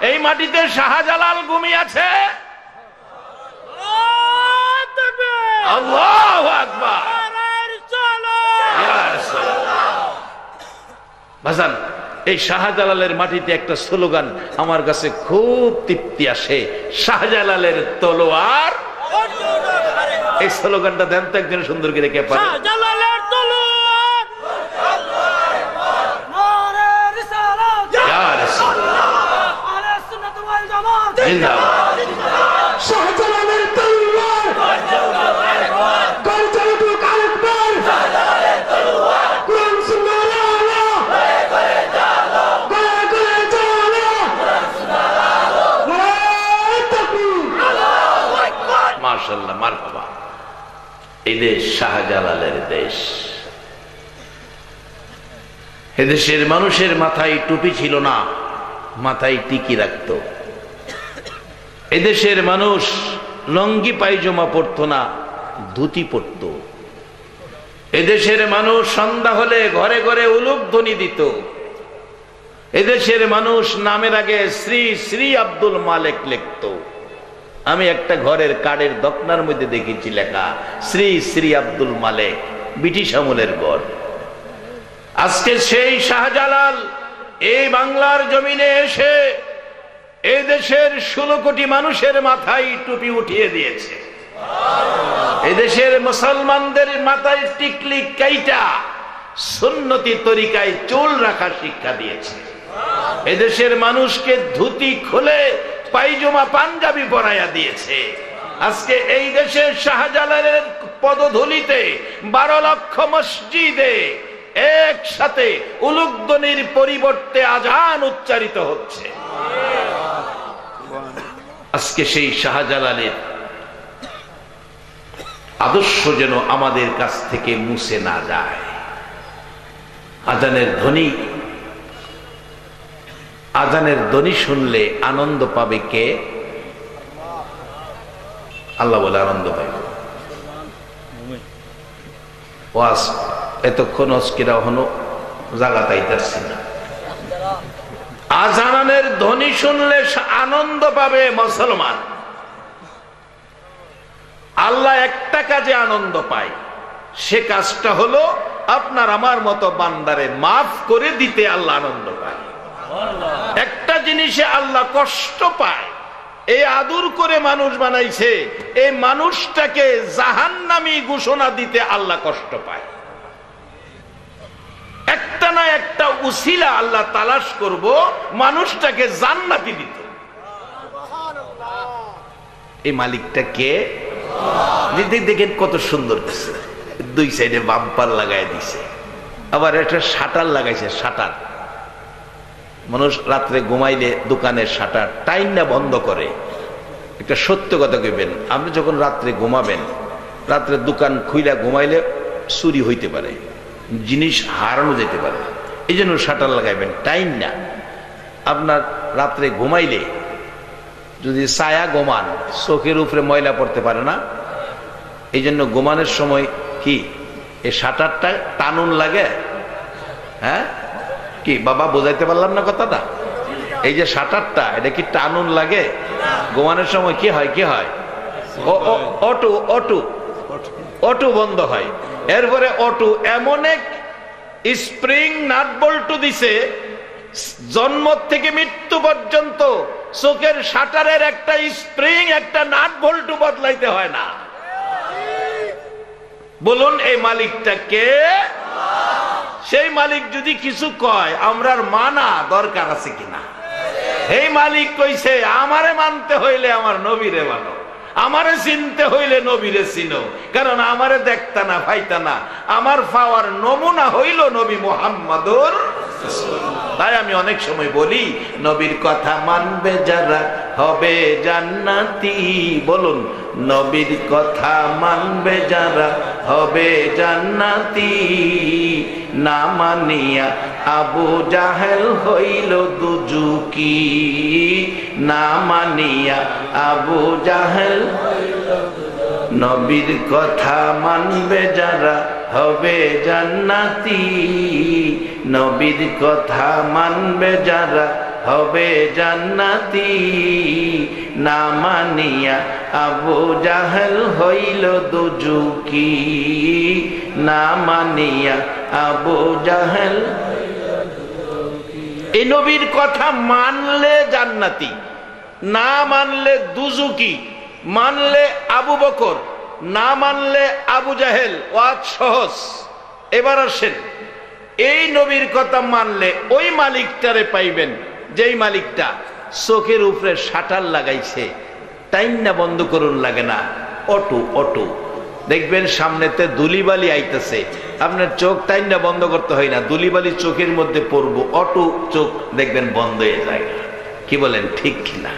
Speaker 1: এই মাটিতে শাহজালাল ঘুমিয়ে আছে? আল্লাহু আকবার। ভাসান, এই শাহজালালের মাটিতে একটা স্লোগান আমার কাছে খুব তৃপ্তি আসে, শাহজালালের তলোয়ার। এই স্লোগানটা দেন তো একজন সুন্দর করে, কে পারে? মাশাআল্লাহ, মারহাবা। এই দেশ শাহজালালের দেশ। এদেশের মানুষের মাথায় টুপি ছিল না, মাথায় টিকি রাখত। এদেশের মানুষ লঙ্গি পায়জামা পরত না, ধুতি পরত। এদেশের মানুষ সন্ধ্যা হলে ঘরে ঘরে উলুধ্বনি দিত। এদেশের মানুষ নামের আগে শ্রী শ্রী আব্দুল মালেক লিখত। আমি একটা ঘরের কাঠের দখনার মধ্যে দেখেছি লেখা শ্রী শ্রী আব্দুল মালেক, ব্রিটিশ আমলের ঘর। আজকে সেই শাহজালাল এই বাংলার জমিনে এসে এই দেশের 16 কোটি মানুষের মাথায় টুপি উঠিয়ে দিয়েছে। এদেশের মুসলমানদের মাথায় টিকলি কাইটা সুন্নতি তরিকায় চুল রাখার শিক্ষা দিয়েছে। এদেশের মানুষকে ধুতি খুলে পায়জামা পাঞ্জাবি পরাইয়া দিয়েছে। আজকে এই দেশের শাহজালালের পদধূলিতে 12 লক্ষ মসজিদে একসাথে উলুধ্বনির পরিবর্তে আজান উচ্চারিত হচ্ছে। আজকে সেই শাহজালালের আদর্শ যেন আমাদের কাছ থেকে মুছে না যায়। আজানের ধ্বনি শুনলে আনন্দ পাবে কে? আল্লাহ বলে আনন্দ পাবে। ওয়াজ এতক্ষণ অস্কিরা হনো জাগা তাইতারছি না। আজানের ধ্বনি শুনলে আনন্দ পাবে মুসলমান। আল্লাহ একটা কাজে আনন্দ পায়, সে কাজটা হলো আপনার আমার মতো বান্দারে মাফ করে দিতে আল্লাহ আনন্দ পায়। একটা জিনিসে আল্লাহ কষ্ট পায়, এই আদর করে মানুষ বানাইছে, এই মানুষটাকে জাহান্নামী ঘোষণা দিতে আল্লাহ কষ্ট পায়। একটা না একটা উসিলা আল্লাহ তালাশ করব মানুষটাকে জান্নাতি দিত। এই মালিকটা কে? দেখেন কত সুন্দর দিচ্ছে, দুই সাইডে বাম্পার লাগাই দিছে, আবার একটা শাটার লাগাইছে। শাটার মানুষ রাত্রে ঘুমাইলে দোকানের শাটার টাইম না বন্ধ করে। একটা সত্য কথা কইবেন, আপনি যখন রাত্রে ঘুমাবেন, রাত্রে দোকান খুইলা ঘুমাইলে চুরি হইতে পারে, জিনিস হারানো যেতে পারে, এই জন্য শাটার লাগাইবেন। টাইম না আপনার রাত্রে ঘুমাইলে যদি ছায়া ঘুমান, চোখের উপরে ময়লা পড়তে পারে না, এই জন্য ঘুমানোর সময় কি এই শাটারটা টানুন লাগে। হ্যাঁ কি বাবা বোঝাইতে পারলাম না কথাটা? এই যে শাটারটা, এটা কি টানুন লাগে? ঘুমানোর সময় কি হয়? কি হয়? অটো অটো অটো বন্ধ হয়। এরপরে অটো এমন এক স্প্রিং নাট বল্টু দিছে, জন্ম থেকে মৃত্যু পর্যন্ত চোখের শাটারের একটা স্প্রিং একটা নাট বল্টু বদলাইতে হয় না। বলুন এই মালিকটা কে? সেই মালিক যদি কিছু কয় আমরার মানা দরকার আছে কিনা? এই মালিক কইছে আমারে মানতে হইলে আমার নবীরে মানো, আমারে চিনতে হইলে নবীরে চিনো, কারণ আমারে দেখতা না পাইতা না, আমার পাওয়ার নমুনা হইল নবী মুহাম্মদুর। তাই আমি অনেক সময় বলি নবীর কথা মানবে যারা হবে জান্নাতি। বলুন নবীর কথা মানবে যারা হবে জান্নাতি। না মানিয়া আবু জাহেল হইল দুজুকি। না মানিয়া আবু জাহেল, নবীর কথা মানবে যারা হবে জান্নাতি। নবীর কথা মানবে যারা হবে জান্নাতি। না মানিয়া আবু জাহেল হইল দুজুকি। না মানিয়া আবু জাহেল। এই নবীর কথা মানলে জান্নাতি, না মানলে দুজুকি। মানলে আবু বকর, না মানলে আবু জাহেল। ওয়াজ সহজ। এবার আসেন, এই নবীর কথা মানলে ওই মালিকটারে পাইবেন যেই মালিকটা চোখের উপরে শাটার লাগাইছে, টাইম না বন্ধ করুন লাগে না, অটো অটো। দেখবেন সামনেতে ধুলিবালি আইতেছে, আপনার চোখ টাইম না বন্ধ করতে হয় না, ধুলিবালি চোখের মধ্যে পড়বো, অটো চোখ দেখবেন বন্ধ হয়ে যায়। কি বলেন ঠিক কিনা?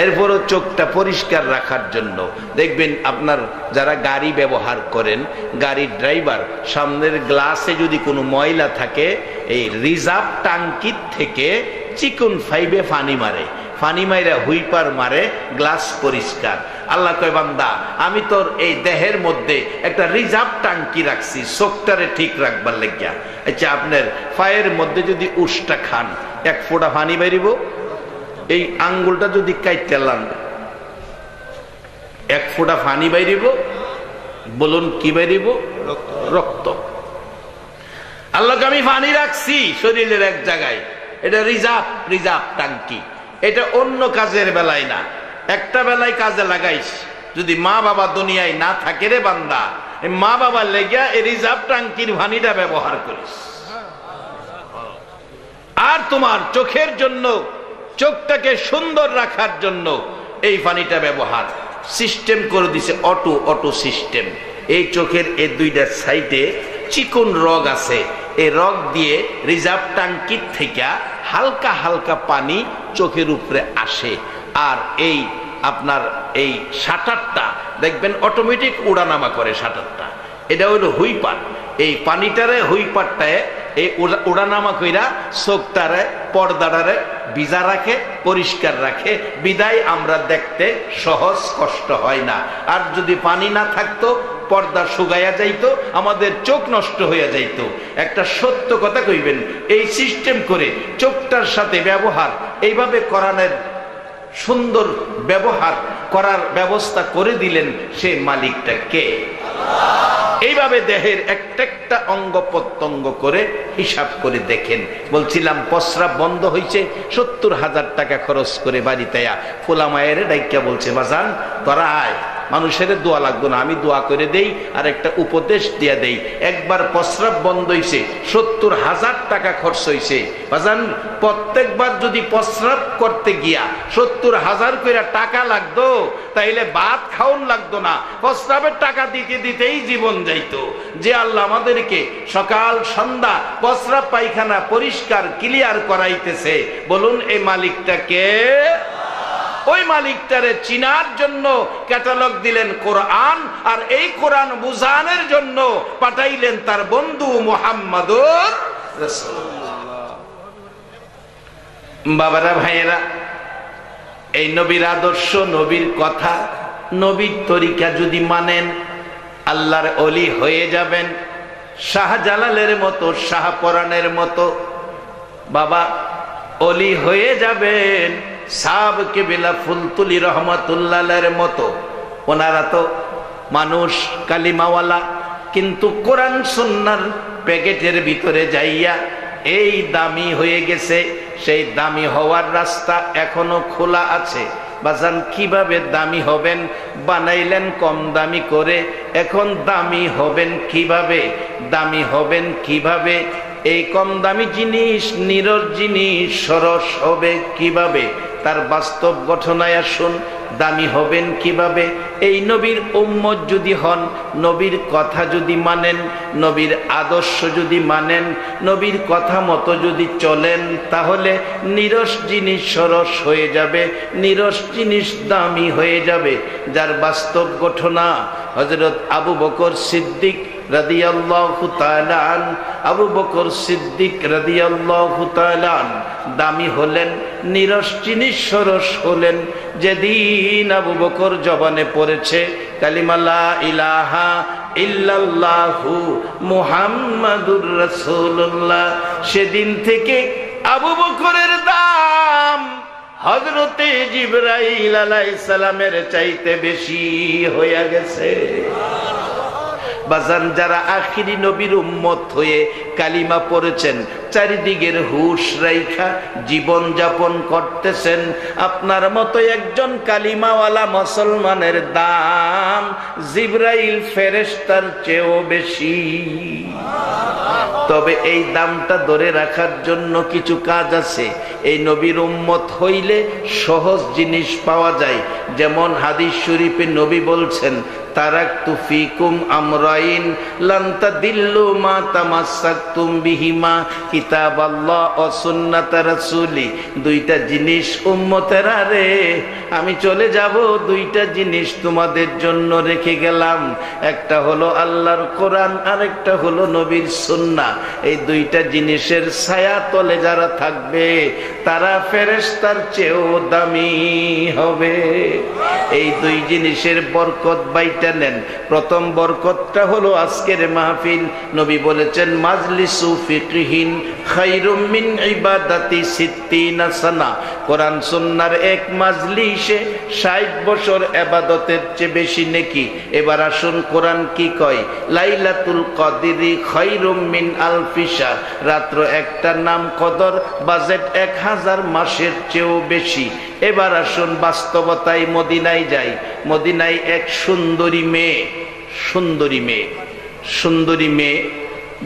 Speaker 1: এরপরও চোখটা পরিষ্কার রাখার জন্য দেখবেন আপনার যারা গাড়ি ব্যবহার করেন, গাড়ির ড্রাইভার, সামনের গ্লাসে যদি কোনো ময়লা থাকে, এই রিজার্ভ টাঙ্কির থেকে চিকন ফাইবে পানি মারে, পানি মাইরা হুইপার মারে, গ্লাস পরিষ্কার। আল্লাহ কয় বান্দা আমি তোর এই দেহের মধ্যে একটা রিজার্ভ টাঙ্কি রাখছি চোখটারে ঠিক রাখবার লাগিয়া। আচ্ছা আপনার পায়ের মধ্যে যদি উষ্টা খান, এক ফোঁটা পানি বেরিব, এই আঙ্গুলটা যদি কাইতে লান, এক ফোঁটা পানি বাইরিব। বলুন কি বাইরিব? রক্ত। আল্লাহকে আমি পানি রাখছি শরীরের এক জায়গায়, এটা রিজার্ভ টাঙ্কি। এটা অন্য কাজের বেলায় না, একটা বেলায় কাজে লাগাইস। যদি মা বাবা দুনিয়ায় না থাকে রে বান্দা, মা বাবার লেগিয়া এই রিজার্ভ টাঙ্কির পানিটা ব্যবহার করিস। আর তোমার চোখের জন্য, চোখটাকে সুন্দর রাখার জন্য এই পানিটা ব্যবহার সিস্টেম করে দিছে, অটো অটো সিস্টেম। এই চোখের এই দুইটা সাইডে চিকন রগ আছে, এই রগ দিয়ে রিজার্ভ টাঙ্কির থেকে হালকা হালকা পানি চোখের উপরে আসে। আর এই আপনার এই শাটারটা দেখবেন অটোমেটিক উড়ানামা করে শাটারটা, এটা হইল হুইপার। এই পানিটারে হুইপারটায় এই ওড়ানামা কইরা চোখটারে পর্দাটারে ভিজা রাখে, পরিষ্কার রাখে, বিদায় আমরা দেখতে সহজ কষ্ট হয় না। আর যদি পানি না থাকতো পর্দা শুকাইয়া যাইতো, আমাদের চোখ নষ্ট হইয়া যাইতো। একটা সত্য কথা কইবেন, এই সিস্টেম করে চোখটার সাথে ব্যবহার এইভাবে কোরআনের সুন্দর ব্যবহার করার ব্যবস্থা করে দিলেন, সে মালিকটা কে? এইভাবে দেহের একটা একটা অঙ্গ প্রত্যঙ্গ করে হিসাব করে দেখেন। বলছিলাম প্রস্রাব বন্ধ হয়েছে, 70,000 টাকা খরচ করে বাড়িতে ফোলা মায়ের ডাইকা বলছে, বাজান তোরা আয়, মানুষের দোয়া লাগতো না, আমি দোয়া করে দেই আর একটা উপদেশ দিয়া দেই। একবার প্রস্রাব বন্ধ হয়েছে, 70,000 টাকা খরচ হয়েছে। বাজান প্রত্যেকবার যদি প্রস্রাব করতে গিয়া 70,000 করে টাকা লাগতো, তাইলে ভাত খাওন লাগতো না, প্রস্রাবের টাকা দিতে দিতেই জীবন যাইতো। যে আল্লাহ আমাদেরকে সকাল সন্ধ্যা প্রস্রাব পায়খানা পরিষ্কার ক্লিয়ার করাইতেছে, বলুন এই মালিকটা কে? ওই মালিকটারে চিনার জন্য ক্যাটালগ দিলেন কোরআন, আর এই কোরআন বুঝানোর জন্য পাঠাইলেন তার বন্ধু মুহাম্মাদুর রাসূলুল্লাহ। বাবারা ভাইয়েরা, এই নবীর আদর্শ, নবীর কথা, নবীর তরিকা যদি মানেন, আল্লাহর ওলি হয়ে যাবেন। শাহজালালের মতো, শাহপরানের মতো বাবা ওলি হয়ে যাবেন। সাব কেবিলা ফুলতুলি রহমাতুল্লাহের মতো। ওনারা তো মানুষ কালিমাওয়ালা, কিন্তু কোরআন সুন্নাহর প্যাকেটের ভিতরে যাইয়া এই দামি হয়ে গেছে। সেই দামি হওয়ার রাস্তা এখনো খোলা আছে। বাজান কিভাবে দামি হবেন? বানাইলেন কম দামি করে, এখন দামি হবেন কিভাবে? দামি হবেন কিভাবে? এই কম দামি জিনিস, নিরস জিনিস সরস হবে কিভাবে? তার বাস্তব ঘটনায় আসুন। দামি হবেন কিভাবে? এই নবীর উম্মত যদি হন, নবীর কথা যদি মানেন, নবীর আদর্শ যদি মানেন, নবীর কথা মতো যদি চলেন, তাহলে নিরস জিনিস সরস হয়ে যাবে, নিরস জিনিস দামি হয়ে যাবে। যার বাস্তব ঘটনা হযরত আবু বকর সিদ্দিক রাদিয়াল্লাহু তাআলা আন, আবু বকর সিদ্দিক রাদিয়াল্লাহু তাআলা আন দামি হলেন, নিরস জিনিস সরস হলেন যেদিন আবু বকর জবানে পড়েছে কালিমা লা ইলাহা ইল্লাল্লাহু মুহাম্মাদুর রাসূলুল্লাহ। সেদিন থেকে আবু বকরের দাম হযরতে জিবরাইল আলাইহিস সালামের চাইতে বেশি হয়ে গেছে। বাজান, যারা আখিরি নবীর উম্মত হয়ে কালিমা পড়েছেন, চারিদিকের হুশ রাইখা জীবন যাপন করতেছেন, আপনার মতো একজন কালিমাওয়ালা মুসলমানের দাম জিবরাইল ফেরেশতার চেয়েও বেশি। তবে এই দামটা ধরে রাখার জন্য কিছু কাজ আছে। এই নবীর উম্মত হইলে সহজ জিনিস পাওয়া যায়। যেমন হাদিস শরীফে নবী বলছেন, তারাকতু ফিকুম আমরাইন লান তাদিল্লু মা তামাসসাকতুম বিহিমা কিতাবাল্লাহ ওয়া সুন্নাত রাসূলি। দুইটা জিনিস উম্মতেরা রে, আমি চলে যাব, দুইটা জিনিস তোমাদের জন্য রেখে গেলাম। একটা হলো আল্লাহর কোরআন, আর একটা হলো নবীর সুন্নাহ। এই দুইটা জিনিসের ছায়া তলে যারা থাকবে, তারা ফেরেশতার চেয়েও দামি হবে। এই দুই জিনিসের বরকত বাইটা নেন। প্রথম বরকতটা হলো আজকের মাহফিল। নবী বলেছেন, মাজলিসু ফিকহিন খায়রুম মিন ইবাদাতি সিত্তিনা সানা। কোরআন সুন্নাহর এক মাজলিসে 60 বছর ইবাদতের চেয়ে বেশি নেকি। এবার আসুন কোরআন কি কয়, লাইলাতুল কদরি খায়রুম মিন আলফি শাহর। রাত্র একটার নাম কদর, বাজেট 1000 মাসের চেয়েও বেশি। এবার আসুন বাস্তবতায় মদিনায় যাই। মদিনায় এক সুন্দরী মেয়ে, সুন্দরী মেয়ে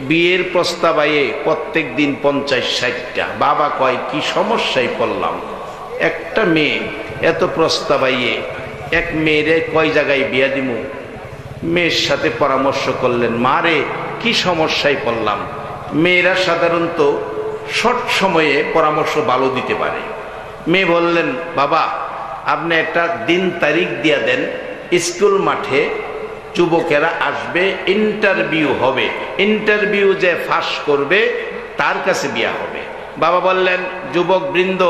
Speaker 1: বিয়ের প্রস্তাব আয়ে প্রত্যেক দিন 50-60টা। বাবা কয় কি সমস্যায় পড়লাম, একটা মেয়ে এত প্রস্তাব আইয়ে, এক মেয়েরে কয় জায়গায় বিয়া দিমু। মেয়ের সাথে পরামর্শ করলেন, মারে কি সমস্যায় পড়লাম। মেয়েরা সাধারণত শর্ট সময়ে পরামর্শ ভালো দিতে পারে। মেয়ে বললেন, বাবা আপনি একটা দিন তারিখ দিয়া দেন, স্কুল মাঠে যুবকেরা আসবে, ইন্টারভিউ হবে, ইন্টারভিউ যে পাস করবে তার কাছে বিয়া হবে। বাবা বললেন, যুবক বৃন্দ,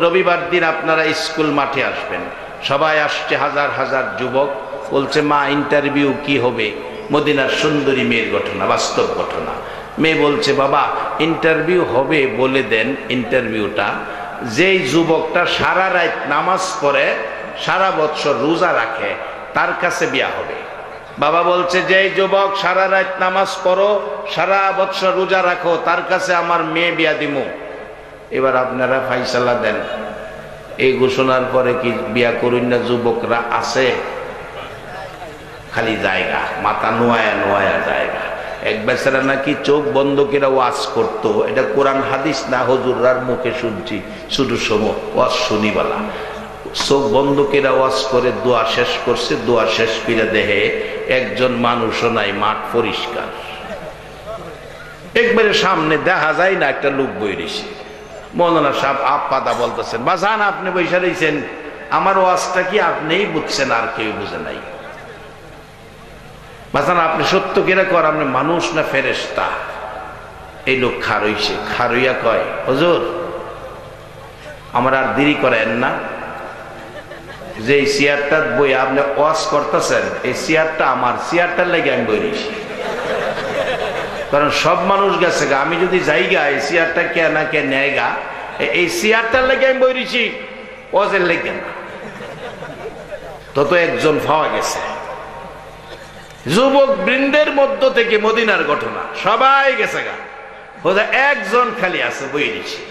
Speaker 1: রবিবার দিন আপনারা স্কুল মাঠে আসবেন। সবাই আসছে, হাজার হাজার যুবক। বলছে, মা ইন্টারভিউ কি হবে? মদিনার সুন্দরী মেয়ের ঘটনা, বাস্তব ঘটনা। মেয়ে বলছে, বাবা ইন্টারভিউ হবে, বলে দেন ইন্টারভিউটা। যেই যুবকটা সারা রাত নামাজ পড়ে, সারা বছর রোজা রাখে, তার কাছে বিয়া হবে। বাবা বলছে, যেই যুবক সারা রাত নামাজ পড়ো, সারা বছর রোজা রাখো, তার কাছে আমার মেয়ে বিয়া দিমু। এবার আপনারা ফাইসালা দেন। এই ঘোষণার পরে কি বিয়া করুন না যুবকরা আছে? খালি জায়গা, মাথা নোয়া নোয়া জায়গা। এক বেচারা নাকি চোখ বন্ধ করে ওয়াজ করতো, এটা কোরআন হাদিস না, হুজুররার মুখে শুনছি, শুধু ওয়াজ শুনিবালা। চোখ বন্ধ করে ওয়াজ করে দোয়া শেষ করছে, দোয়া শেষ করে দেহে একজন মানুষও নাই, মাঠ পরিষ্কার। একবারে সামনে দেখা যায় না, একটা লোক বই রয়েছে। মৌলানা সাহেব আপাদা বলতেছেন, বাজান আপনি বৈশা রয়েছেন, আমার ওয়াজটা কি আপনিই বুঝছেন, আর কেউ বুঝে নাই? বাজান আপনি সত্য কেরা কর, আপনি মানুষ না ফেরেশতা? এই লোক খারইছে, খারইয়া কয়, হুজুর আমার আর দেরি করেন না, যে এই চেয়ারটা বই আপনি ওয়াজ করতেছেন, এই চেয়ারটা আমার, চেয়ারটার লেগে আমি বই রয়েছি। কারণ সব মানুষ গেছে গা, আমি যদি যাইগা এই চেয়ারটা কে না কে নেয় গা, এই চেয়ারটার লেগে আমি বই রয়েছি, ওয়াজের লেগে না। তত একজন পাওয়া গেছে। যুবক বৃন্দের মধ্য থেকে মদিনার ঘটনা, সবাই গেছে গা, একজন খালি আছে, বই দিছি।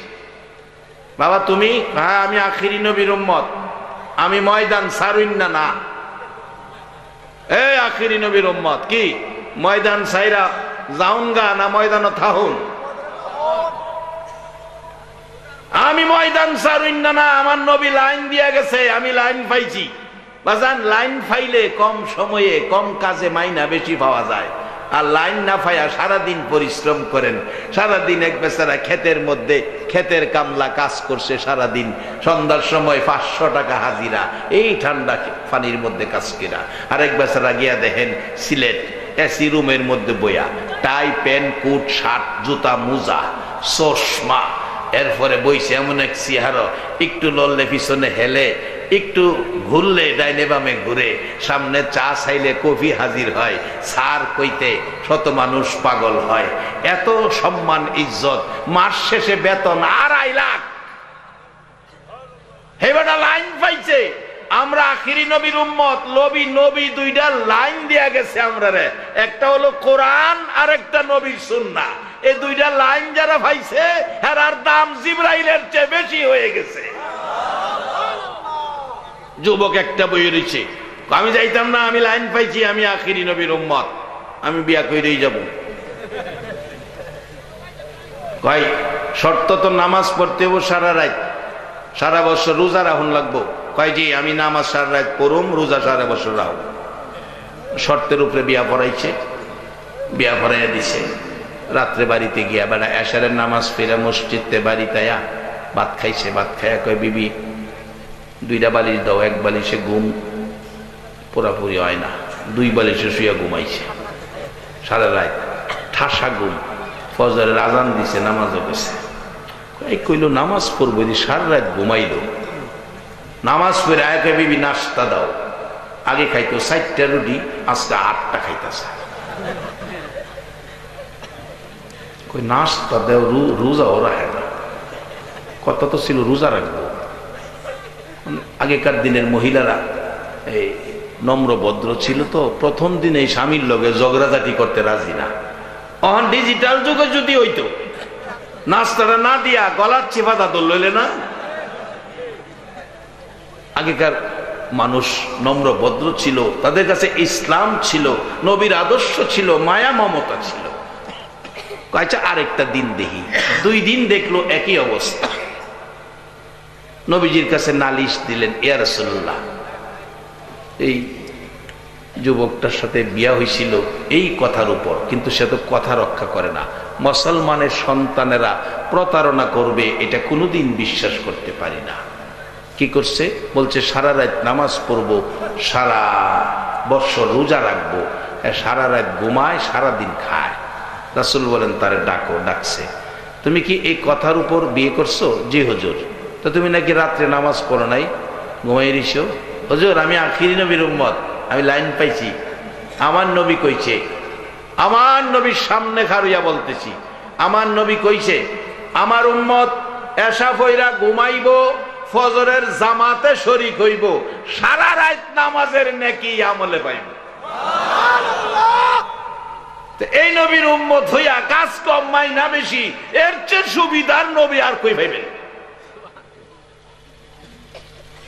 Speaker 1: বাবা তুমি? হ্যাঁ আমি আখিরি নবীর উম্মত, আমি ময়দান সারুন না। এই আখিরি নবীর উম্মত কি ময়দান সাইরা যাউন গা না ময়দান থাহুন? আমি ময়দান সারুন না, আমার নবী লাইন দিয়া গেছে, আমি লাইন পাইছি। বাজান লাইন ফাইলে কম সময়ে কম কাজে মাইনা বেশি পাওয়া যায়, আর লাইন না পাইয়া সারাদিন পরিশ্রম করেন। সারাদিন এক বেচারা ক্ষেতের মধ্যে ক্ষেতের কামলা কাজ করছে সারাদিন, সন্ধ্যার সময় 500 টাকা হাজিরা, এই ঠান্ডা পানির মধ্যে কাজ কিনা। আর এক বেচারা গিয়া দেখেন সিলেট এসি রুমের মধ্যে বইয়া, টাই প্যান্ট কোট শার্ট জুতা মোজা চশমা, এরপরে বইছে এমন এক চেহারা, একটু লড়লে পিছনে হেলে, একটু ঘুরলে ডাইনে বামে ঘুরে, সামনে চা চাইলে কফি হাজির হয়, সার কইতে শত মানুষ পাগল হয়। এত সম্মান ইজ্জত, মাস শেষে বেতন 2.5 লাখ। হেবাটা লাইন পাইছে। আমরা আখিরি নবীর উম্মত, নবী দুইটা লাইন দিয়া গেছে আমরা রে, একটা হলো কোরআন আর একটা নবীর সুন্নাহ। এই দুইটা লাইন যারা পাইছে, এর দাম জিবরাইলের চেয়ে বেশি হয়ে গেছে। যুবক একটা বই রয়েছে, আমি যাইতাম না, আমি লাইন পাইছি, আমি আখিরি নবীর উম্মত, আমি বিয়া কইরেই যাব। কয় শর্ত তো নামাজ পড়তে হবো সারা রাত, সারা বছর রোজা রাখুন লাগবো। কয় জি আমি নামাজ সারা রাত পড়ুম, রোজা সারা বছর রাখুন। শর্তের উপরে বিয়া পড়াইছে, বিয়া পড়াইয়া দিছে। রাত্রে বাড়িতে গিয়া বেড়া এশারের নামাজ ফিরে মসজিদে বাড়িতে ভাত খাইছে। ভাত খাইয়া কয় বিবি 2টা বালিশ দাও, এক বালিশে ঘুম পুরাপুরি হয় না, 2 বালিশে শুয়ে ঘুমাইছে সারা রাত, ঠাসা ঘুম। ফজরের আজান দিছে, নামাজও গেছে। এই কইল নামাজ পড়বো, সারা রাত ঘুমাইল। নামাজ পড়ে আয়কে বিবি নাস্তা দাও। আগে খাইতো 4টা রুটি, আজকে 8টা খাইতেছে। কই নাস্তা দেও, রোজাও রাখে না। কত তো ছিল রোজা রাখবো। আগেকার দিনের মহিলারা এই নম্র ভদ্র ছিল, তো প্রথম দিন এই স্বামীর লগে ঝগড়াঝাটি করতে রাজি না। অহন ডিজিটাল যুগে যদি হইতো, নাস্তাটা না দিয়া গলার চিপাতা তো লইলে না। আগেকার মানুষ নম্র ভদ্র ছিল, তাদের কাছে ইসলাম ছিল, নবীর আদর্শ ছিল, মায়া মমতা ছিল। আচ্ছা আরেকটা দিন দেখি। 2 দিন দেখলো একই অবস্থা। নবীজির কাছে নালিশ দিলেন, ইয়া রাসূলুল্লাহ এই যুবকটার সাথে বিয়া হয়েছিল এই কথার উপর, কিন্তু সে তো কথা রক্ষা করে না। মুসলমানের সন্তানেরা প্রতারণা করবে এটা কোনোদিন বিশ্বাস করতে পারি না। কি করছে? বলছে সারা রাত নামাজ পড়বো, সারা বছর রোজা রাখবো, সারা রাত ঘুমায়, সারাদিন খায়। রাসূল বলেন তারে ডাকো। ডাকছে। তুমি কি এই কথার উপর বিয়ে করছো? জি হুজুর। তো তুমি নাকি রাত্রে নামাজ পড়ো নাই, ঘুমাই দিছো? হুজুর আমি আখিরি নবীর উম্মত, আমি লাইন পাইছি, আমার নবী কইছে, আমার নবীর সামনে খারুইয়া বলতেছি, আমার নবী কইছে আমার উম্মত এশা ফইরা ঘুমাইব, ফজরের জামাতে শরীক হইব, সারা রাত নামাজের নেকি আমলে পাইব। এই নবীর উম্মত হইয়া কাজ কম মাইনা বেশি, এর চেয়ে সুবিধার নবী আর কই ভাইবেন?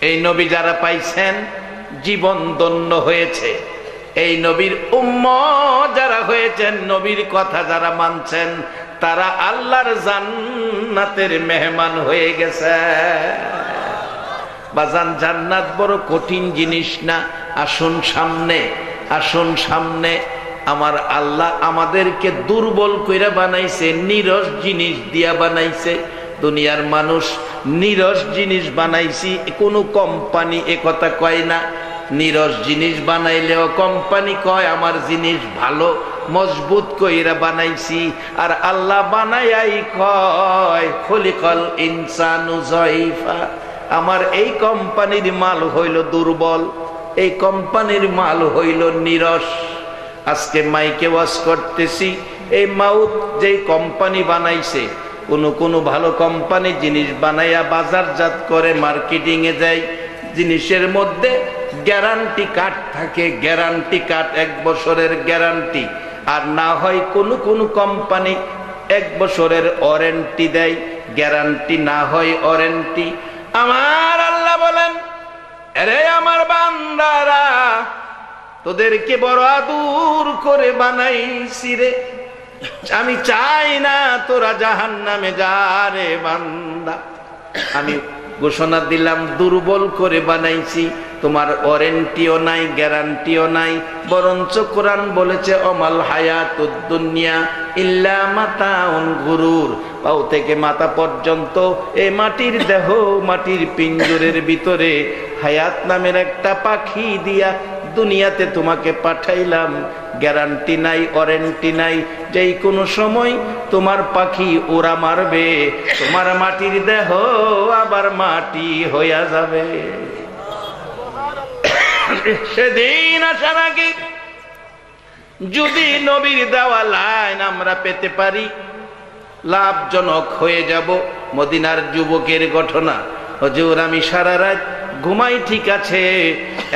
Speaker 1: এই নবী যারা পাইছেন জীবন ধন্য হয়েছে। এই নবীর উম্মত যারা হয়েছেন, নবীর কথা যারা মানছেন, তারা আল্লাহর জান্নাতের মেহমান হয়ে গেছে। বাজান জান্নাত বড় কঠিন জিনিস না। আসুন সামনে, আসুন সামনে। আমার আল্লাহ আমাদেরকে দুর্বল কইরা বানাইছে, নিরস জিনিস দিয়া বানাইছে। দুনিয়ার মানুষ নিরস জিনিস বানাইছি, কোনো কোম্পানি এ কথা কয় না। নিরস জিনিস বানাইলেও কোম্পানি কয় আমার জিনিস ভালো, মজবুত কইরা বানাইছি। আর আল্লাহ বানাইয়াই কয় খলিকাল ইনসানু যায়ফা, আমার এই কোম্পানির মাল হইল দুর্বল, এই কোম্পানির মাল হইল নিরস। আজকে মাইকে ওয়াজ করতেছি, এই মাউথ যেই কোম্পানি বানাইছে, কোনো ভালো কোম্পানি জিনিস বানাইয়া বাজারজাত করে মার্কেটিং এ যায়, জিনিসের মধ্যে গ্যারান্টি কার্ড থাকে, গ্যারান্টি কার্ড 1 বছরের গ্যারান্টি। আর না হয় কোন কোম্পানি 1 বছরের ওয়ারেন্টি দেয়, গ্যারান্টি না হয় ওয়ারেন্টি। আমার আল্লাহ বলেন, আরে আমার বান্দারা, তোদেরকে বড় আদর করে বানাইছি রে, আমি চাই না তোরা জাহান্নামে যা রে বান্দা। আমি ঘোষণা দিলাম দুর্বল করে বানাইছি, তোমার ওয়ারেন্টিও নাই, গ্যারান্টিও নাই। বরঞ্চ কোরআন বলেছে অমাল হায়াতুদ দুনিয়া ইল্লা মাতাউন গুরুর। পাও থেকে মাথা পর্যন্ত এই মাটির দেহ, মাটির পিঞ্জরের ভিতরে হায়াত নামের একটা পাখি দিয়া দুনিয়াতে তোমাকে পাঠাইলাম। গ্যারান্টি নাই, ওয়ারেন্টি নাই, যেই কোনো সময় তোমার পাখি ওরা মারবে, তোমার মাটির দেহ আবার মাটি হইয়া যাবে। সেদিন আসার আগে যদি নবীর দেওয়া লাইন আমরা পেতে পারি, লাভজনক হয়ে যাব। মদিনার যুবকের ঘটনা, হুজুর আমি সারা রাত ঘুমাই, ঠিক আছে,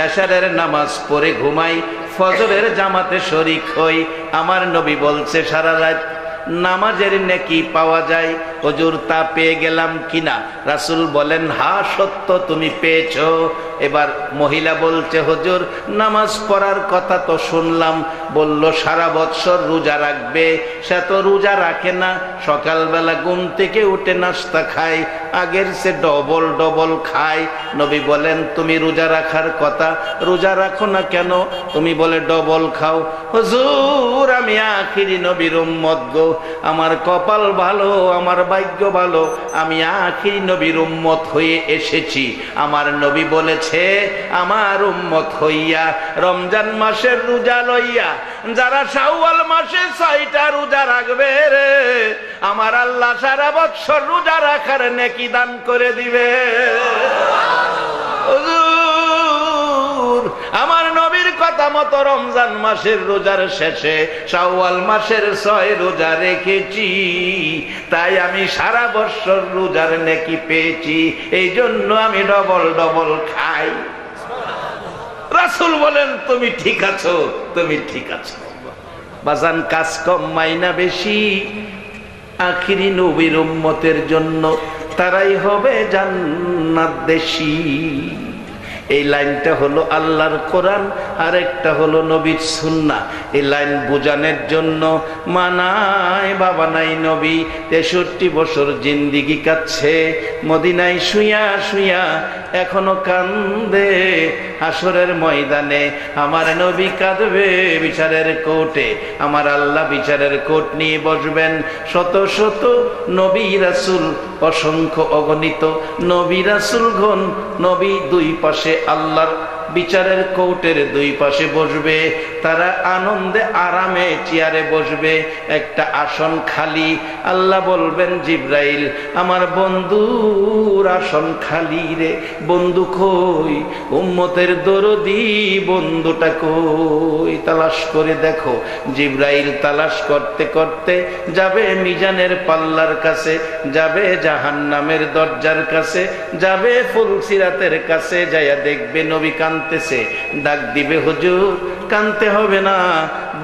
Speaker 1: এশারের নামাজ পড়ে ঘুমাই, ফজরের জামাতে শরীক হই। আমার নবী বলছে সারা রাত নামাজের নেকি পাওয়া যায়। হুজুর তা পেয়ে গেলাম কিনা? রাসূল বলেন হ্যাঁ সত্য, তুমি পেয়েছো। এবার মহিলা বলছে হুজুর নামাজ পড়ার কথা তো শুনলাম, বলল সারা বৎসর রোজা রাখবে, সে তো রোজা রাখে না, সকালবেলা ঘুম থেকে উঠে নাস্তা খায়, আগের সে ডবল ডবল খায়। নবী বলেন তুমি রোজা রাখার কথা, রোজা রাখো না কেন? তুমি বলে ডবল খাও। হুজুর আমি আখিরি নবীর উম্মত গো, আমার কপাল ভালো, আমার ভাগ্য ভালো, আমি আখিরি নবীর উম্মত হয়ে এসেছি। আমার নবী বলেছে আমার উম্মত হইয়া রমজান মাসের রোজা লইয়া যারা শাওয়াল মাসে 6টা রোজা রাখবে রে, আমার আল্লাহ সারা বছর রোজা রাখার নেকি দান করে দিবে। আমার নবীর কথা মতো রমজান মাসের রোজার শেষে শাওয়াল মাসের 6 রোজা রেখেছি, তাই আমি সারা বছর রোজার নেকি পেয়েছি, এই জন্য আমি ডবল ডবল খাই। রাসূল বলেন তুমি ঠিক আছো, তুমি ঠিক আছো। বাজান কাজ কম মাইনা বেশি, আখিরি নবীর উম্মতের জন্য তারাই হবে জান্নাতদেশী। এই লাইনটা হলো আল্লাহর কোরআন, আর একটা হলো নবীর সুন্নাহ। এই লাইন বোঝানোর জন্য মানায় বাবা নাই নবী 63 বছর জিন্দিগি কাটছে মদিনায় শুইয়া শুইয়া, এখনো কান্দে। হাসরের ময়দানে আমার নবী কাঁদবে বিচারের কোর্টে, আমার আল্লাহ বিচারের কোর্ট নিয়ে বসবেন। শত শত নবী রাসূল, অসংখ্য অগণিত নবী রাসূলগণ, নবী দুই পাশে আল্লাহর বিচারের কোর্টের দুই পাশে বসবে, তারা আনন্দে আরামে চেয়ারে বসবে, একটা আসন খালি। আল্লাহ বলবেন জিবরাইল, আমার বন্ধুর আসন খালি রে, বন্ধু কই? উম্মতের দরদি বন্ধুটা কই? তালাশ করে দেখো। জিবরাইল তালাশ করতে করতে যাবে মিজানের পাল্লার কাছে, যাবে জাহান্নামের দরজার কাছে, যাবে ফুলসিরাতের কাছে, যাইয়া দেখবে নবী কাঁদতেছে। ডাক দিবে, হুজুর কাঁদতে হবে না,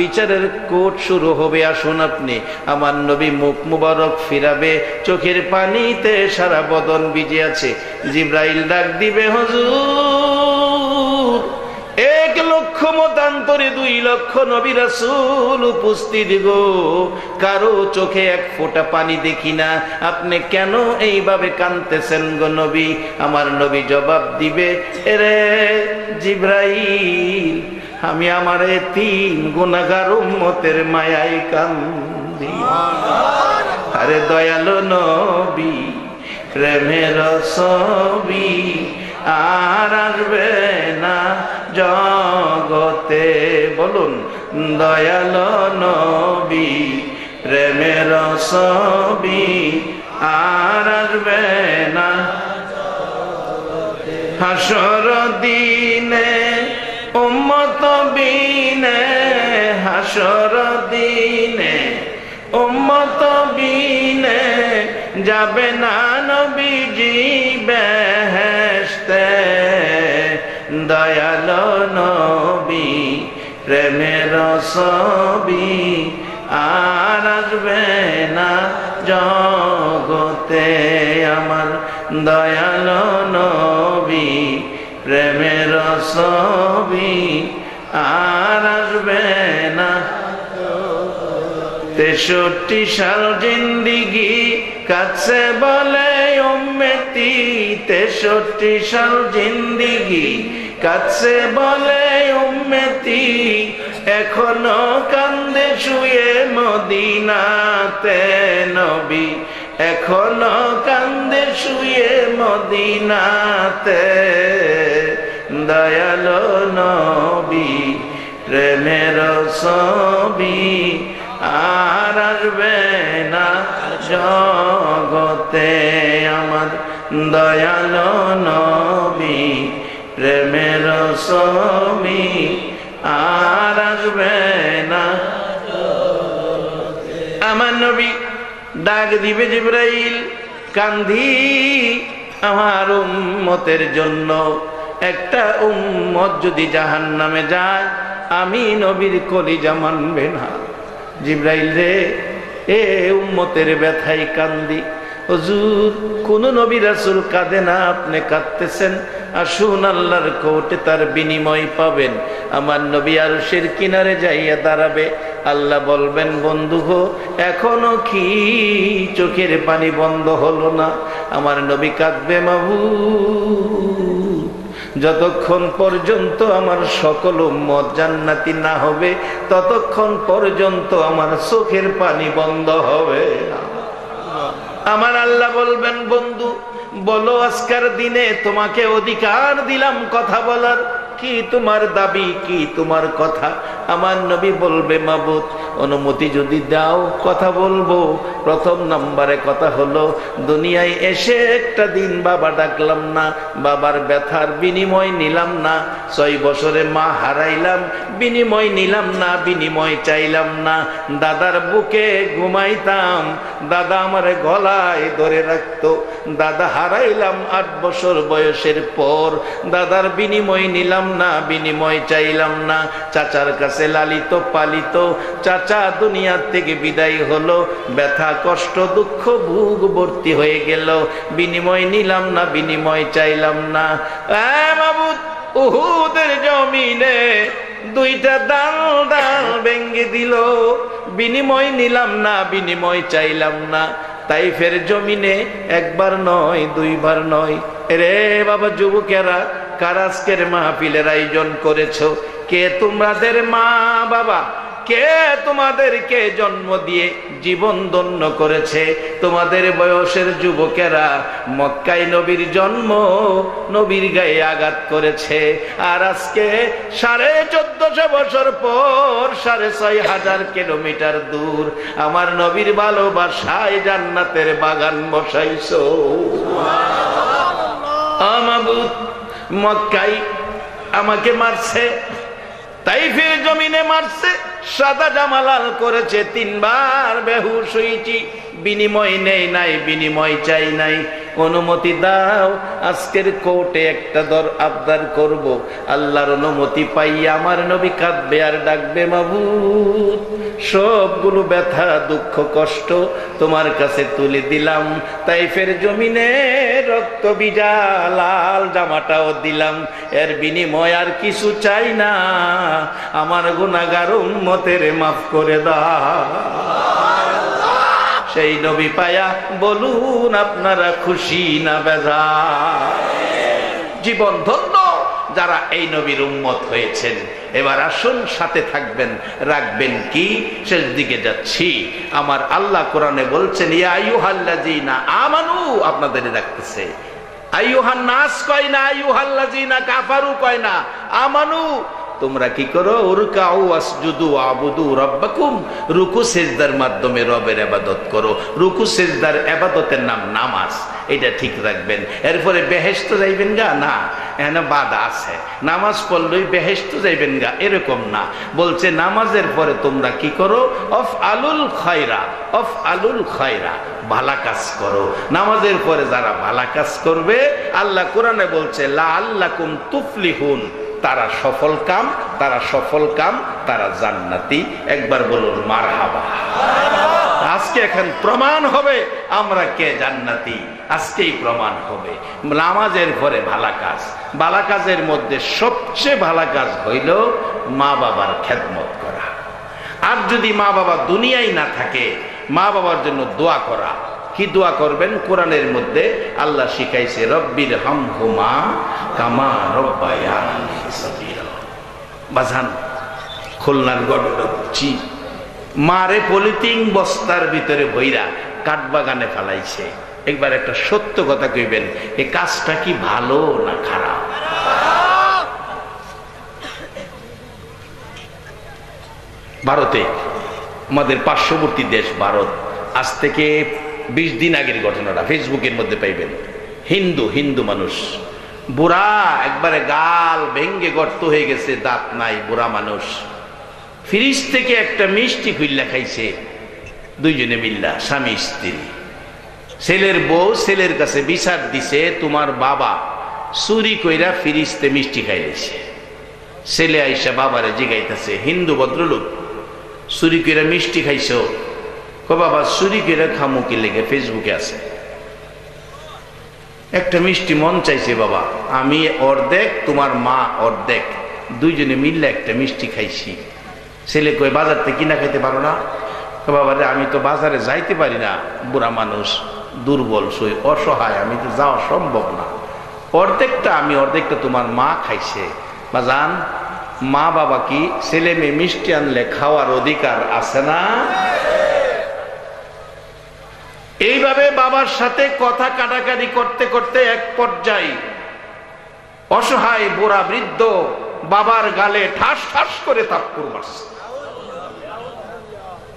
Speaker 1: বিচারের কোর্ট শুরু হবে, আসুন আপনি। আমার নবী মুখ মুবারক ফিরাবে, চোখের পানিতে সারা বদন ভিজে আছে। জিবরাইল ডাক দিবে, হুজুর 1 লক্ষ মতান্তরে 2 লক্ষ নবী রাসূল উপস্থিত গো, কারো চোখে এক ফোঁটা পানি দেখি না, আপনি কেন এইভাবে কাঁদতেছেন গো নবী? আমার নবী জবাব দিবে, এরে জিবরাইল, আমি আমার 3 গুনাহগার উম্মতের মায়ায় কান্দি। আরে দয়ালু নবী, প্রেমের ছবি আর আসবে না জগতে। বলুন, দয়ালু নবী, প্রেমের ছবি আর আসবে না হাসর দিনে উম্মত বিনে, হাসর দিনে উম্মত বিনে যাবে না নবীজি বেহেশতে। দয়ালু নবী, প্রেমের ছবি আর আসবে না জগতে। আমার দয়ালু নবী, প্রেমের ছবি আর আসবে না। 63 সাল জিন্দিগি কাছে বলে উম্মতি, 63 সাল জিন্দিগি কাছে বলে উম্মতি, এখনো কান্দে শুয়ে মদিনাতে নবী, এখনো কান্দে শুয়ে মদিনাতে। দয়ালু নবী, প্রেমের ছবি আর আসবে না জগতে। আমার দয়ালু নবী, প্রেমের ছবি আর আসবে না। আমার নবী ডাক দিবে, জিবরাইল কান্ধি আমার উম্মতের জন্য। একটা উম্মত যদি জাহান্নামে যায়, আমি নবীর কলিজা মানবে না। জিবরাইল রে, এ উম্মতের ব্যথায় কান্দি। হুজুর কোন নবী রাসূল কাঁদে না, আপনি কাঁদতেছেন। আসুন আল্লাহর কোর্টে তার বিনিময় পাবেন। আমার নবী আরশের কিনারে যাইয়া দাঁড়াবে। আল্লাহ বলবেন, বন্ধু গো, এখনো কি চোখের পানি বন্ধ হলো না? আমার নবী কাঁদবে, মাবুদ, যতক্ষণ পর্যন্ত আমার সকল উম্মত জান্নাতি না হবে, ততক্ষণ পর্যন্ত আমার চোখের পানি বন্ধ হবে না। আমার আল্লাহ বলবেন, বন্ধু বলো, আজকের দিনে তোমাকে অধিকার দিলাম কথা বলার, কি তোমার দাবি, কি তোমার কথা? আমার নবী বলবে, মাবুদ অনুমতি যদি দাও কথা বলবো। প্রথম নম্বরে কথা হলো, দুনিয়ায় এসে একটা দিন বাবা ডাকলাম না, বাবার ব্যথার বিনিময় নিলাম না। 6 বছরে মা হারাইলাম, বিনিময় নিলাম না, বিনিময় চাইলাম না। দাদার বুকে ঘুমাইতাম, দাদা আমার গলায় ধরে রাখতো। দাদা হারাইলাম 8 বছর বয়সের পর, দাদার বিনিময় নিলাম না, বিনিময় চাইলাম না। চাচার কাছে লালিত পালিত, চাচা দুনিয়া থেকে বিদায় হলো, ব্যথা কষ্ট দুঃখ ভোগ ভর্তি হয়ে গেল, বিনিময় নিলাম না, বিনিময় চাইলাম না। মাবুদ উহুদের জমিনে 2টা ডাল ডাল ভেঙে দিল, বিনিময় নিলাম না, বিনিময় চাইলাম না। তাইফের জমিনে 1 বার নয় 2 বার নয়। রে বাবা যুবকেরা, কার আজকের মাহফিলের আয়োজন করেছো? কে তোমাদের মা বাবা? কে তোমাদেরকে জন্ম দিয়ে জীবন ধন্য করেছে? তোমাদের বয়সের যুবকেরা মক্কায় নবীর জন্ম, নবীর গায়ে আঘাত করেছে। আর আজকে 1450 বছর পর 6500 কিলোমিটার দূর আমার নবীর ভালোবাসায় জান্নাতের বাগান বসাইছো। মাবুদ, মক্কায় আমাকে মারছে, তাইফের জমিনে মারছে, সাদা জামা লাল করেছে, 3 বার বেহুশ হয়েছি, বিনিময় নেই নাই, বিনিময় চাই নাই, অনুমতি দাও আজকের কোর্টে একটা আবদার করব। আল্লাহর অনুমতি পাইয়া আমার নবী কাঁদবে আর ডাকবে, মাবুদ সবগুলো ব্যথা দুঃখ কষ্ট তোমার কাছে তুলে দিলাম, তাইফের জমিনে রক্ত ভিজা লাল জামাটাও দিলাম, এর বিনিময় আর কিছু চাই না, আমার গুনাহগার উম্মতের মাফ করে দাও। সেই নবী পায়া বলুন আপনারা খুশি না বেজার? জীবন ধন্য যারা এই নবীর উম্মত হয়েছেন। এবার আসুন সাথে থাকবেন, রাখবেন কি? শেষ দিকে যাচ্ছি। আমার আল্লাহ কোরআনে বলছেন ইয়া আইয়ুহাল্লাযীনা আমানু, আপনাদের ডাকতেছে। আইয়ুহান নাস কয় না, আইয়ুহাল্লাযীনা কাফারু কয় না, আমানু। তোমরা কি করো? উরকাউ ওয়াসজুদু ওয়াবুদু রাব্বাকুম, রুকু সিজদার মাধ্যমে রবের ইবাদত করো। রুকু সিজদার ইবাদতের নাম নামাজ, এটা ঠিক রাখবেন। এরপরে বেহেশত যাইবেন গা না, এখানে বাধা আছে, নামাজ পড়লেই বেহেশত যাইবেন গা এরকম না। বলছে নামাজের পরে তোমরা কি করো? অফ আলুল খায়রা, অফ আলুল খায়রা, ভালা কাজ করো। নামাজের পরে যারা ভালা কাজ করবে, আল্লাহ কোরআনে বলছে লাআল্লাকুম তুফলিহুন, তারা সফল কাম, তারা সফল কাম, তারা জান্নাতি। একবার বলুন মারহাবা। আজকে এখন প্রমাণ হবে আমরা কে জান্নাতি, আজকেই প্রমাণ হবে। নামাজের পরে ভালা কাজ, ভালা কাজের মধ্যে সবচেয়ে ভালা কাজ হইল মা বাবার খেদমত করা। আর যদি মা বাবা দুনিয়ায় না থাকে, মা বাবার জন্য দোয়া করা। কি দোয়া করবেন? কোরআনের মধ্যে আল্লাহ শিখাইছে রব্বির হামহুমা কামা রব্বায়ানি সগীরা। বাজান, খুলনার গড়ছি মারে পলিথিন বস্তার ভিতরে ভইরা কাঠবাগানে ফেলাইছে। একবার একটা সত্য কথা কইবেন, এই কাজটা কি ভালো না খারাপ? ভারতে, আমাদের পার্শ্ববর্তী দেশ ভারত, আজ থেকে 20 দিন আগের ঘটনাটা ফেসবুকের মধ্যে পাইবেন। হিন্দু মানুষ, বুড়া একবারে গাল ভেঙ্গে গর্ত হয়ে গেছে, দাঁত নাই, বুড়া মানুষ। ফ্রিজ থেকে একটা মিষ্টি খুইল্লা খাইছে, দুইজনে মিল্লা, স্বামী স্ত্রী। ছেলের বউ ছেলের কাছে বিচার দিছে, তোমার বাবা চুরি কইরা ফ্রিজতে মিষ্টি খাইলেছে। ছেলে আইসা বাবারে জিগাইতেছে, হিন্দু ভদ্রলোক, চুরি কইরা মিষ্টি খাইছো? বাবা চুরি করে খামু কি লেগে? ফেসবুকে আছে, একটা মিষ্টি মন চাইছে বাবা, আমি অর্ধেক, তোমার মা অর্ধেক, দুইজনে মিললে একটা মিষ্টি খাইছি। ছেলে কই বাজার থেকে কিনা খাইতে পারো না? বাবা রে আমি তো বাজারে যাইতে পারি না, বুড়া মানুষ, দুর্বল, সই অসহায়, আমি তো যাওয়া সম্ভব না। অর্ধেকটা আমি, অর্ধেকটা তোমার মা খাইছে। বাজান, মা বাবা কি ছেলে মেয়ে মিষ্টি আনলে খাওয়ার অধিকার আছে না? এইভাবে বাবার সাথে কথা কাটাকাটি করতে করতে এক পর্যায়ে অসহায় বুড়া বৃদ্ধ বাবার গালে ঠাস ঠাস করে থাপ্পড় মারছে।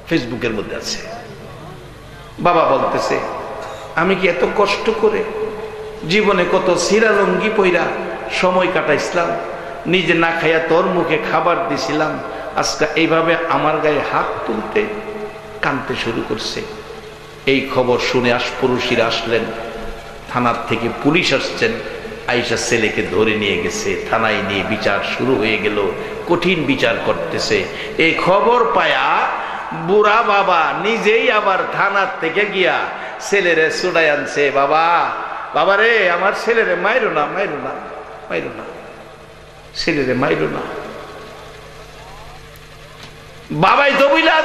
Speaker 1: ফেসবুকের মধ্যে আছে। বাবা বলতেছে, আমি কি এত কষ্ট করে জীবনে কত সিরা লঙ্গি পইরা সময় কাটাইছিলাম, নিজে না খাইয়া তোর মুখে খাবার দিছিলাম, আজকে এইভাবে আমার গায়ে হাত তুলতে কাঁদতে শুরু করছে। এই খবর শুনে আশপুরুষীরা আসলেন, থানার থেকে পুলিশ আসছেন, আইসা ছেলেকে ধরে নিয়ে গেছে, থানায় নিয়ে বিচার শুরু হয়ে গেল, কঠিন বিচার করতেছে। এই খবর পায়া বুড়া বাবা নিজেই আবার থানার থেকে গিয়া ছেলেরে ছুটাই আনছে, বাবা, বাবা রে আমার ছেলেরে মাইরো না, মাইরো না, মাইরো না, ছেলেরে মাইরো না। বাবাই তো বুঝলা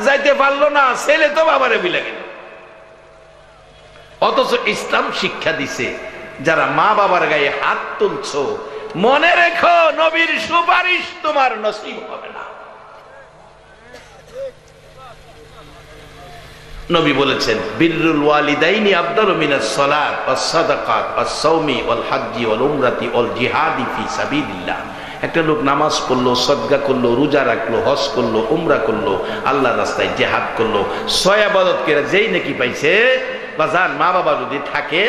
Speaker 1: যাইতে পারলো না, ছেলে তো বাবারে বুঝলা গেল। অথচ ইসলাম শিক্ষা দিছে, যারা মা বাবার গায়ে হাত তুলছো, মনে রেখো নবীর সুপারিশ তোমার নসিব হবে না। নবী বলেছেন বিররুল ওয়ালিদাইনি আফদালু মিনাস সালাত ওয়াস সাদাকাত ওয়াস সাওমি ওয়াল হজ্জি ওয়াল উমরাতি ওয়াল জিহাদি ফি সাবিলিল্লাহ। একটা লোক নামাজ পড়লো, সদকা করলো, রোজা রাখলো, হজ করলো, উমরা করলো, আল্লাহর রাস্তায় জিহাদ করলো, 6 ইবাদত করে যেই নাকি পাইছে। বাজান, মা বাবা যদি থাকে,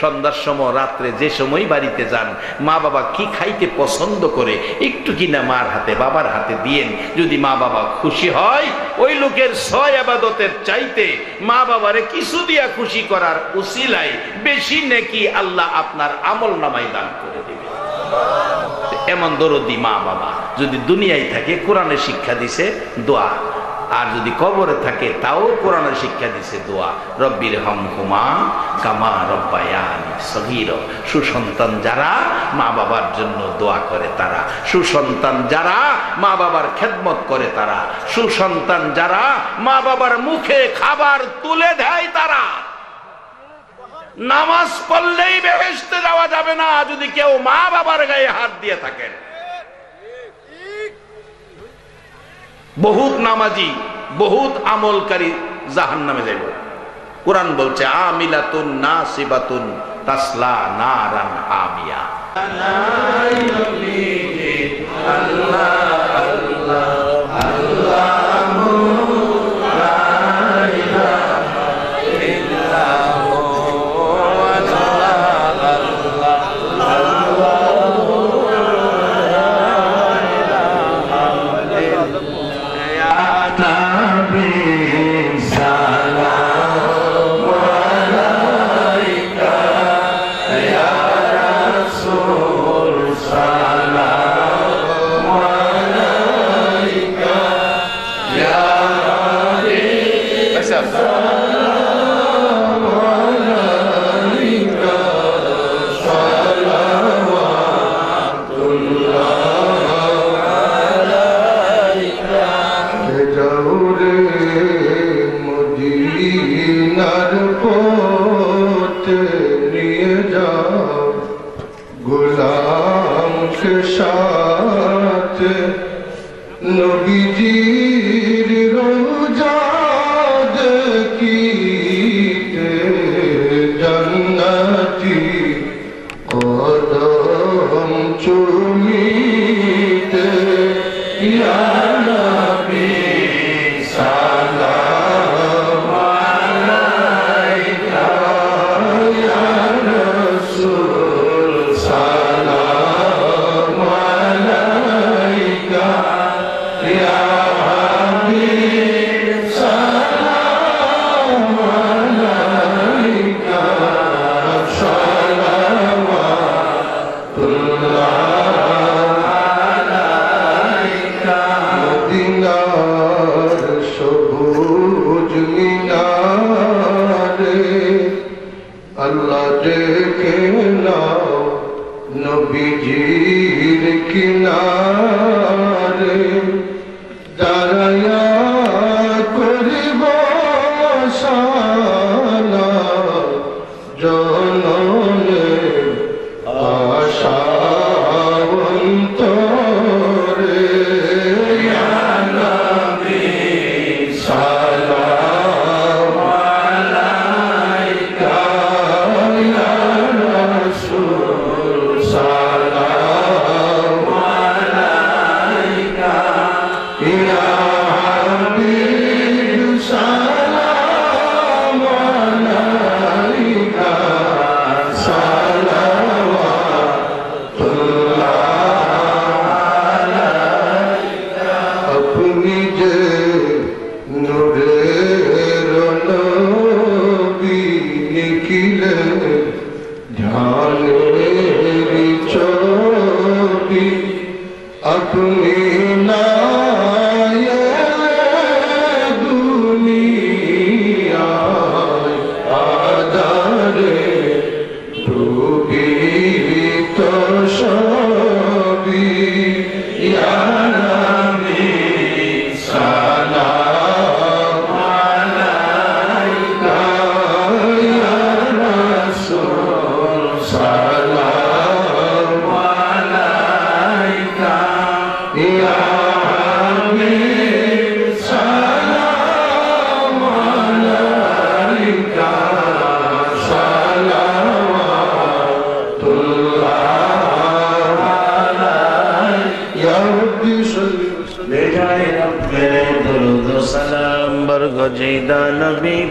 Speaker 1: সন্ধ্যার সময় রাত্রে যে সময় বাড়িতে যান, মা বাবা কি খাইতে পছন্দ করে একটু কিনা মার হাতে বাবার হাতে দিয়েন। যদি মা বাবা খুশি হয়, ওই লোকের 6 ইবাদতের চাইতে মা বাবারে কিছু দিয়া খুশি করার উসিলায় বেশি নেকি আল্লাহ আপনার আমল নামায় দান করে দিবে। এমন দরদি মা বাবা যদি দুনিয়ায় থাকে, কোরআনে শিক্ষা দিছে দোয়া, আর যদি কবরে থাকে তাও কোরআনের শিক্ষা দিছে দোয়া, রব্বির হামহুমা কামা রব্বায়ানি সগীরা। সুসন্তান যারা মা বাবার জন্য দোয়া করে তারা, সুসন্তান যারা মা বাবার খেদমত করে তারা, সুসন্তান যারা মা বাবার মুখে খাবার তুলে দেয় তারা। নামাজ পড়লেই বেহেশতে যাওয়া যাবে না যদি কেউ মা বাবার গায়ে হাত দিয়ে থাকেন। বহুত নামাজি, বহুত আমলকারী জাহান্নামে যাইব। কোরআন বলছে আমিলাতুন নাসিবাতুন তাসলা নারান হামিয়া।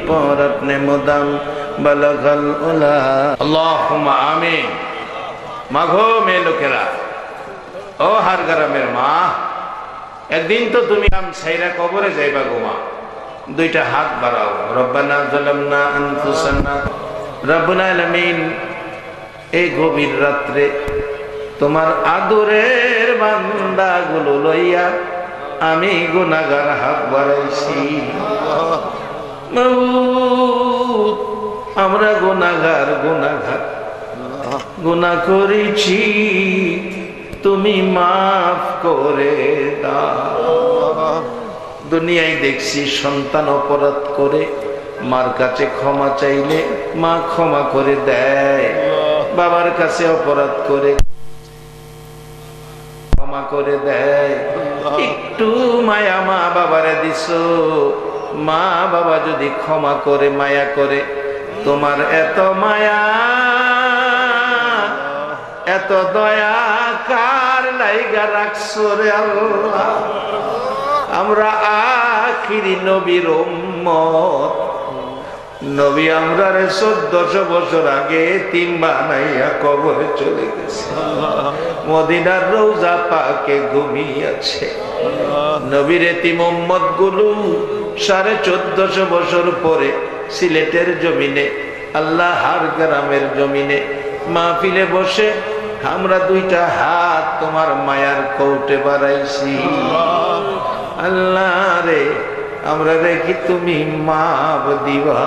Speaker 1: पर अपने मुदम बलगल उला अल्लाहुम्मा आमीन। माघो में लोकेरा ओ हर ग्रामेर मा একদিন তো তুমি আম ছাইরা কবরে যাইবা গো মা, দুইটা হাত বাড়াও। রব্বানা যালামনা আনফুসানা। রব্বুল আলামিন, এই গভীর রাত্রে তোমার আদরের বান্দাগুলো লইয়া আমি গুনাহগার হাত বাড়াইছি। মাবুদ, আমরা গুনাহগার গুনাহ করেছি, তুমি মাফ করে দাও। দুনিয়ায় দেখছি সন্তান অপরাধ করে মার কাছে ক্ষমা চাইলে মা ক্ষমা করে দেয়, বাবার কাছে অপরাধ করে ক্ষমা করে দেয়। একটু মায়া মা বাবারে দিছো, মা বাবা যদি ক্ষমা করে মায়া করে, তোমার এত মায়া এত দয়া কার লাইগা রাখছো রে আল্লাহ। আমরা আখিরি নবীর উম্মত, নবী আমরা 1400 বছর আগে তিন বানাইয়া কবরে চলে গেছে, মদিনার রওজা পাকে ঘুমিয়ে আছে। নবীর এতিম উম্মত গুলো 1450 বছর পরে সিলেটের জমিনে, আল্লাহর গ্রামের জমিনে মাহফিলে বসে আমরা দুইটা হাত তোমার মায়ার কৌটে বাড়াইছি। আল্লাহ রে, আমরা রেখি তুমি মাপ দিবা।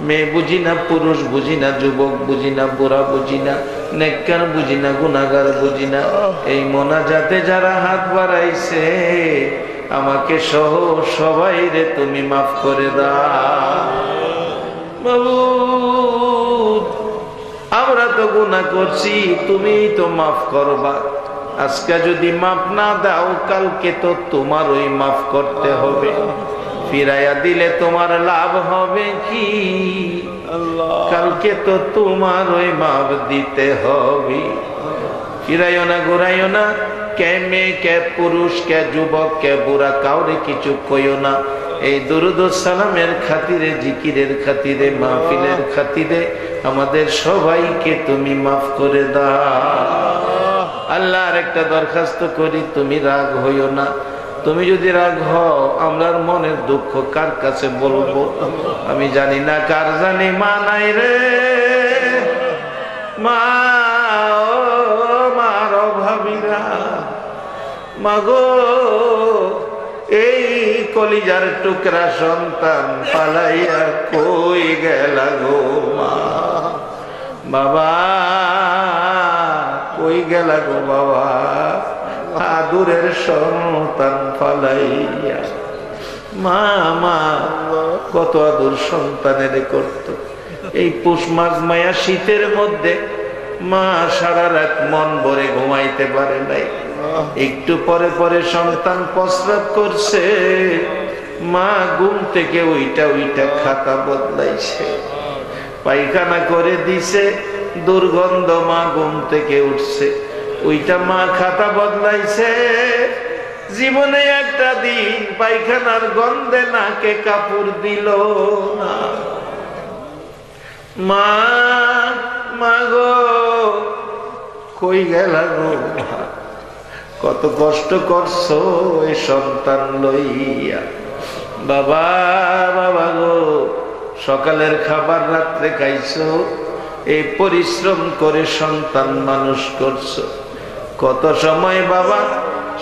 Speaker 1: মেয়ে বুঝি না, পুরুষ বুঝি না, যুবক বুঝি না, বুড়া বুঝি না, নেককার বুঝি না, গুনাহগার বুঝি না। এই মোনাজাতে যারা হাত বাড়াইছে, আমাকে সহ সবাই রে তুমি মাফ করে দাও। মাবুদ, আমরা তো গুনাহ করছি, তুমি তো মাফ করবা। আজকে যদি মাফ না দাও, কালকে তো তোমার ওই মাফ করতে হবে। ফিরাইয়া দিলে তোমার লাভ হবে কি? কালকে তো তোমার ওই মাফ দিতে হবে। ফিরাইও না, ঘুরাইও না। কে মেয়ে, কে পুরুষ, কে যুবক, কে বুড়া, কাউরে কিছু কইও না। এই দুরুদ ও সালামের খাতিরে, জিকিরের খাতিরে, মাহফিলের খাতিরে আমাদের সবাইকে তুমি মাফ করে দাও। আল্লাহর একটা দরখাস্ত করি, তুমি রাগ হইও না। তুমি যদি রাগ হও, আমরার মনের দুঃখ কার কাছে বলবো? আমি জানি না, কার জানি মা নাই রে। মা, ও মার অভাবীরা, মাগো এই কলিজার টুকরা সন্তান পালাইয়া কই গেলা গো মা? বাবা কই গেলা গো বাবা? আদুরের সন্তান পালাইয়া। মা মা কত আদুর সন্তানের করত। এই পুষ মাঘ মায়া শীতের মধ্যে মা সারা রাত মন ভরে ঘুমাইতে পারে নাই। একটু পরে পরে সন্তান প্রস্রাব করছে, মা ঘুম থেকে ওইটা খাতা বদলাইছে, পায়খানা করে দিছে, দুর্গন্ধ, মা ঘুম থেকে উঠছে, ওইটা মা খাতা বদলাইছে। জীবনে একটা দিন পায়খানার গন্ধে নাকে কাপড় দিল না। মা, মা গো কই গেলা গো? কত কষ্ট করছো এই সন্তান লইয়া। বাবা, বাবা গো, সকালের খাবার রাত্রে খাইছো, এই পরিশ্রম করে সন্তান মানুষ করছো। কত সময় বাবা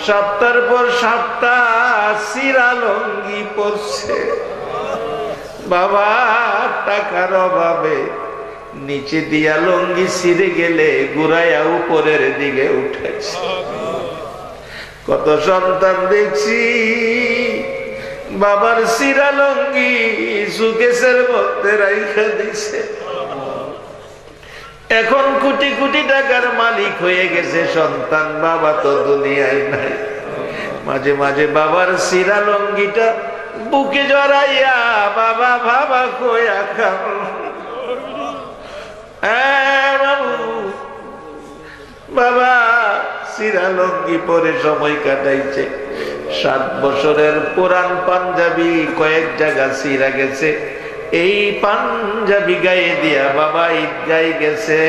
Speaker 1: সপ্তাহের পর সপ্তাহ সিরা লঙ্গি পরছে। বাবা টাকার অভাবে নিচে দিয়া লঙ্গি ছিঁড়ে গেলে ঘুরাইয়া উপরের দিকে উঠেছে। কত সন্তান দেখছি বাবার সিরা লঙ্গি সুকেশের মধ্যে রাইখা দিছে। এখন কোটি কোটি টাকার মালিক হয়ে গেছে সন্তান, বাবা তো দুনিয়ায় নাই। মাঝে মাঝে বাবার সিরা লঙ্গিটা বুকে জড়াইয়া বাবা বাবা কইয়া খাও। বাবা সিরা লঙ্গি পরে সময় কাটাইছে, 7 বছরের পুরান পাঞ্জাবি কয়েক জায়গা ছিঁড়া গেছে, এই পাঞ্জাবি গায়ে দিয়া বাবা ঈদগায় গেছে।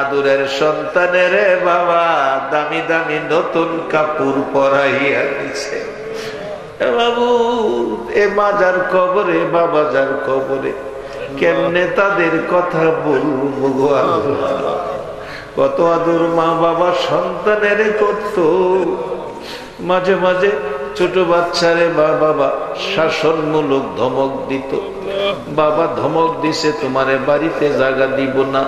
Speaker 1: আদুরের সন্তানের বাবা দামি দামি নতুন কাপড় পরাইয়া দিছে। বাবু এ মাজার কবরে, বাবাজার কবরে কেমনে তাদের কথা বলবো গো আল্লাহ। কত আদর মা বাবা সন্তানের করত। মাঝে মাঝে ছোট বাচ্চারে বাবা শাসনমূলক ধমক দিত। বাবা ধমক দিছে তোমারে বাড়িতে জায়গা দিব না।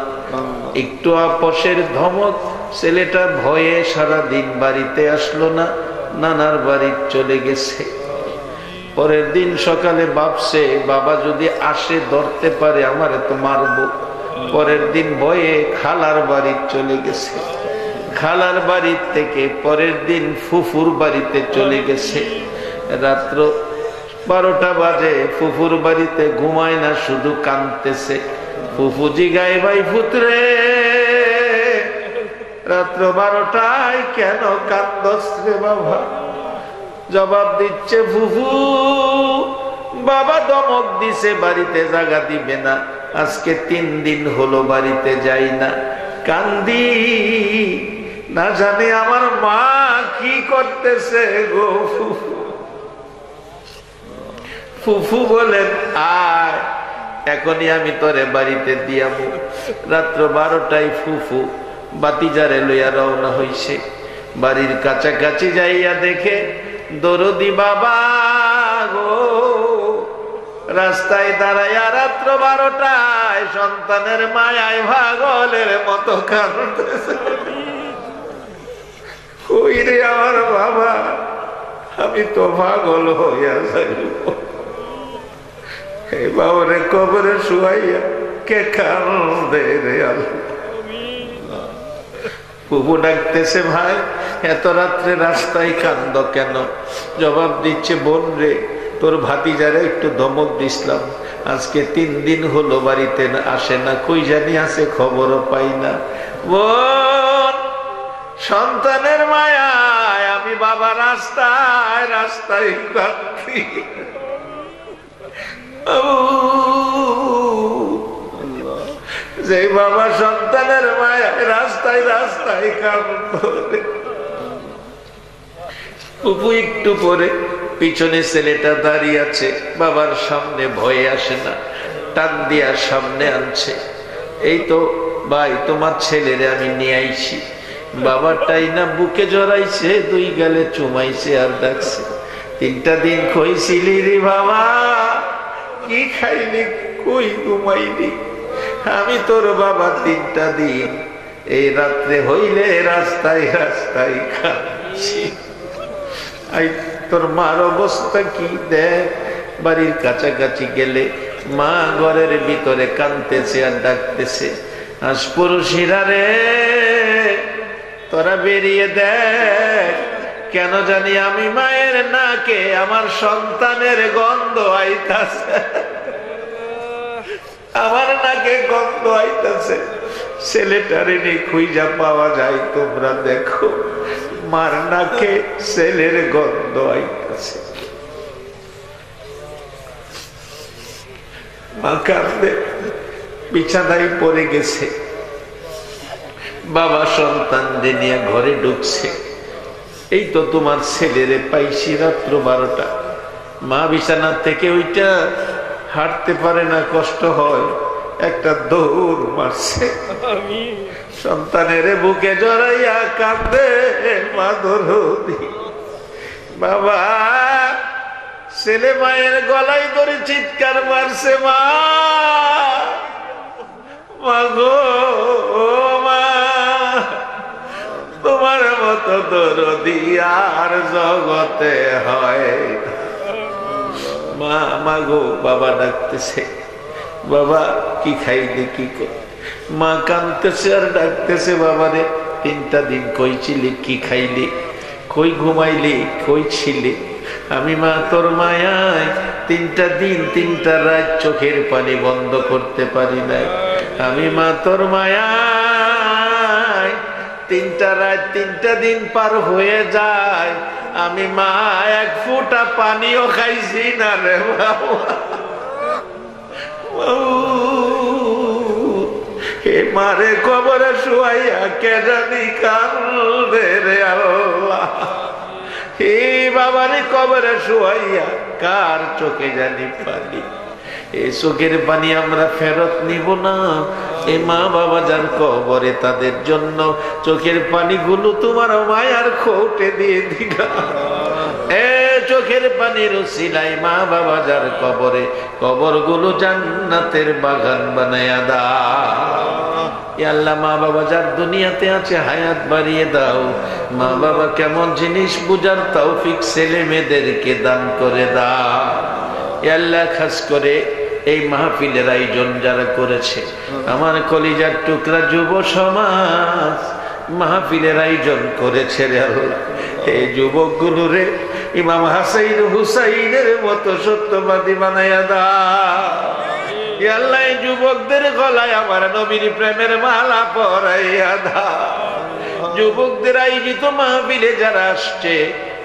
Speaker 1: একটু আপসের ধমক, ছেলেটা ভয়ে সারাদিন বাড়িতে আসলো না, নানার বাড়ি চলে গেছে। পরের দিন সকালে ভাবছে বাবা যদি আসে ধরতে পারে আমারে তো মারবো। পরের দিন ভয়ে খালার বাড়ি চলে গেছে। খালার বাড়ি থেকে পরের দিন ফুফুর বাড়িতে চলে গেছে। রাত্র 12টা বাজে, ফুফুর বাড়িতে ঘুমায় না, শুধু কাঁদতেছে। ফুফুজি গায়ে ভাই পুত্রে রাত্র 12টায় কেন কান্দস রে বাবা? জবাব দিচ্ছে ফুফু বাবা ধমক দিছে বাড়িতে জায়গা দিবে না, আজকে 3 দিন হলো বাড়িতে যাই না, কান্দি, না জানি আমার মা কি করতেছে গো। ফুফু বলেন আয় এখনই আমি তোরে বাড়িতে দিয়াবো। রাত্র 12টায় ফুফু বাতিজারে লইয়া রওনা হইছে। বাড়ির কাছাকাছি যাইয়া দেখে দরদি বাবা গো রাস্তায় দাঁড়াইয়া রাত্র 12টায় সন্তানের মায়ায় পাগলের মতো কাঁদতেছে। কই রে আমার বাবা, আমি তো পাগল হইয়া যাইব। এই বাবারে কবরে শুয়াইয়া কে কান্দে রে আল্লাহ। ফুফু ডাকতেছে ভাই এত রাত্রে রাস্তায় কান্দ কেন? জবাব দিচ্ছে বোন রে তোর ভাতিজারে একটু ধমক দিছিলাম, আজকে 3 দিন হলো বাড়িতে আসে না, কই জানি আছে খবরও পাই না। বোন সন্তানের মায়ায় আমি বাবা রাস্তায় রাস্তায় কাঁদছি। যে বাবা সন্তানের মায়ায় রাস্তায় রাস্তায় কাঁদে। ফুফু একটু পরে পিছনে ছেলেটা দাঁড়িয়ে আছে, বাবার সামনে ভয়ে আসে না, টান দিয়া সামনে আনছে। এই তো ভাই তোমার ছেলেরে আমি নিয়ে আইছি। বাবাটাই না বুকে জড়াইছে, 2 গালে চুমাইছে আর ডাকছে 3টা দিন কইছিলি রে বাবা, কি খাইলি, কই ঘুমাইলি? আমি তোর বাবা 3টা দিন এই রাত্রে হইলে রাস্তায় রাস্তায় কাঁদছি। আই তোর মার অবস্থা কি দেখ। বাড়ির কাছাকাছি গেলে মা ঘরের ভিতরে কাঁদতেছে আর ডাকতেছে, আজ পুরুষিরা রে তোরা বেরিয়ে দেখ, কেন জানি আমি মায়ের নাকে আমার সন্তানের গন্ধ আইতাছে, আমার নাকে গন্ধ আইতাছে। ছেলেটারে নিয়ে খুঁজা পাওয়া যায়, তোমরা দেখো মার নাকে ছেলের গন্ধ আইতাছে। মা কাঁদে, বিছানায় পড়ে গেছে। বাবা সন্তান নিয়ে ঘরে ঢুকছে। এই তো তোমার ছেলেরে পাইছি রাত্র 12টা। মা বিছানা থেকে ওইটা হাঁটতে পারে না, কষ্ট হয়, একটা দৌড় মারছে। সন্তানের বুকে জড়াইয়া কাঁদে মা দরদি। বাবা ছেলে মায়ের গলায় ধরে চিৎকার মারছে, মা মাগো মা তোমার মতো দরদি আর জগতে হয়। মা মাগো বাবা ডাকতেছে, বাবা কি খাইলি কি কর? মা কাঁদতেছে আর ডাকতেছে, বাবারে 3টা দিন কই ছিলি, কি খাইলি, কই ঘুমাইলি, কই ছিলি? আমি মা তোর মায়ায় 3টা দিন 3টা রাত চোখের পানি বন্ধ করতে পারি নাই। আমি মা তোর মায়ায় 3টা রাত 3টা দিন পার হয়ে যায়, আমি মা এক ফোঁটা পানিও খাইছি না রে বাবা। হে মারে কবরে শুয়াইয়া কে জানি কান্দে রে আল্লাহ। হে বাবারে কবরে শুয়াইয়া কার চোখে জানি পানি। এই চোখের পানি আমরা ফেরত নিব না। এই মা বাবা যার কবরে তাদের জন্য চোখের পানিগুলো তোমার মায়ার খোঁটে দিয়ে দিগা। এ চোখের পানির উসিলাই মা বাবা যার কবরে, কবরগুলো জান্নাতের বাগান বানায়া দাও। আল্লাহ মা বাবা যার দুনিয়াতে আছে হায়াত বাড়িয়ে দাও। মা বাবা কেমন জিনিস বুঝার তৌফিক ছেলে মেয়েদেরকে দান করে দাও। আল্লাহ খাস করে এই মাহফিলের আয়োজন যারা করেছে, আমার কলিজার টুকরা যুব সমাজ মাহফিলের আয়োজন করেছে রে আল্লাহ। এই যুবকগুলো রে ইমাম হাসাইন হুসাইনের মতো সত্যবাদী বানাইয়া দাও। আল্লাহ এই যুবকদের গলায় আমার নবীর প্রেমের মালা পরাইয়া দাও। যুবকদের আয়োজিত মাহফিলে যারা আসছে,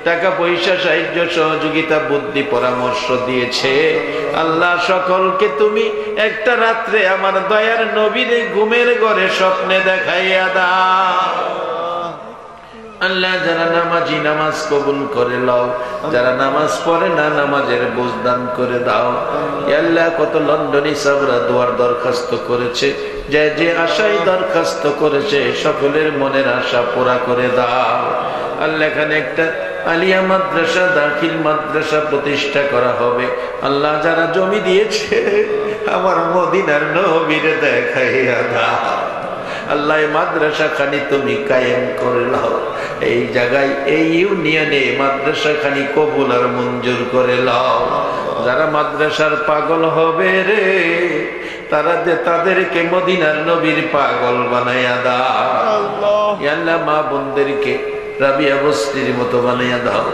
Speaker 1: টাকা পয়সা সাহায্য সহযোগিতা বুদ্ধি পরামর্শ দিয়েছে, আল্লাহ সকলকে তুমি একটা রাত্রে আমার দয়ার নবীর ঘুমের ঘরে স্বপ্নে দেখাইয়া দাও। আল্লাহ যারা নামাজি নামাজ কবুল করে লও, যারা নামাজ পড়ে না নামাজের বোঝ দান করে দাও। আল্লাহ কত লন্ডনী সাবরা দোয়ার দরখাস্ত করেছে, যে যে আশাই দরখাস্ত করেছে সকলের মনের আশা পুরা করে দাও। আল্লাহ এখানে একটা আলিয়া মাদ্রাসা, দাখিল মাদ্রাসা প্রতিষ্ঠা করা হবে। আল্লাহ যারা জমি দিয়েছে আমার মদিনার নবীর দেখাইয়া দাও। আল্লাহ মাদ্রাসা খানি তুমি কায়েম করে নাও। এই জায়গায় এই ইউনিয়নে মাদ্রাসা খানি কবুল আর মঞ্জুর করে নাও। যারা মাদ্রাসার পাগল হবে রে, তারা তাদেরকে মদিনার নবীর পাগল বানাইয়া দাও। আল্লাহ মা বোনদেরকে রাবিয়া বস্তির মতো বানাইয়া দাও।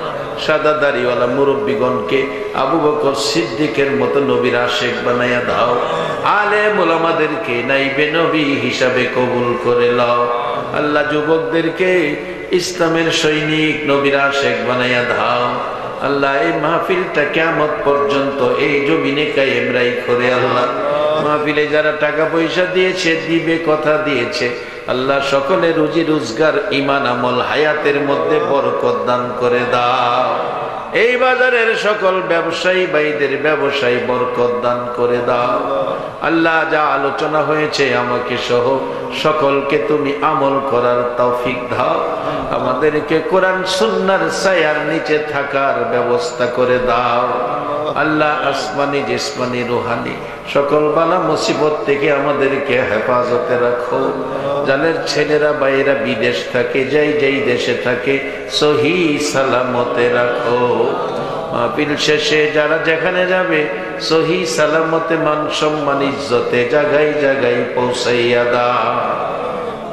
Speaker 1: সাদা দাড়িওয়ালা মুরব্বীগণকে আবু বকর সিদ্দিকের মতো নবীর আশেক বানাইয়া দাও। আলেম ওলামাদেরকে নাইবে নবী হিসাবে কবুল করে লও। আল্লাহ যুবকদেরকে ইসলামের সৈনিক নবীর আশেক বানাইয়া দাও। আল্লাহ এই মাহফিলটা কিয়ামত পর্যন্ত এই জমিনে কায়েম রাখো রে আল্লাহ। মাহফিলে যারা টাকা পয়সা দিয়েছে, দিবে, কথা দিয়েছে, আল্লাহ সকলে রুজি রোজগার, ইমান, আমল, হায়াতের মধ্যে বরকত দান করে দাও। এই বাজারের সকল ব্যবসায়ী ভাইদের ব্যবসায়ী বরকত দান করে দাও। আল্লাহ যা আলোচনা হয়েছে আমাকে সহ সকলকে তুমি আমল করার তৌফিক দাও। আমাদেরকে কোরআন সুন্নাহর ছায়ার নিচে থাকার ব্যবস্থা করে দাও। আল্লাহ আসমানি জিসমানি রুহানি সকল বালা মুসিবত থেকে আমাদেরকে হেফাজতে রাখো। যাদের ছেলেরা বাইরা বিদেশ থাকে, যেই দেশে থাকে, সহি সালামতে রাখো। মাহফিল শেষে যারা যেখানে যাবে সহি সালামতে মান সম্মান ইজ্জতে জায়গায় জায়গায় পৌঁছাইয়া দাও।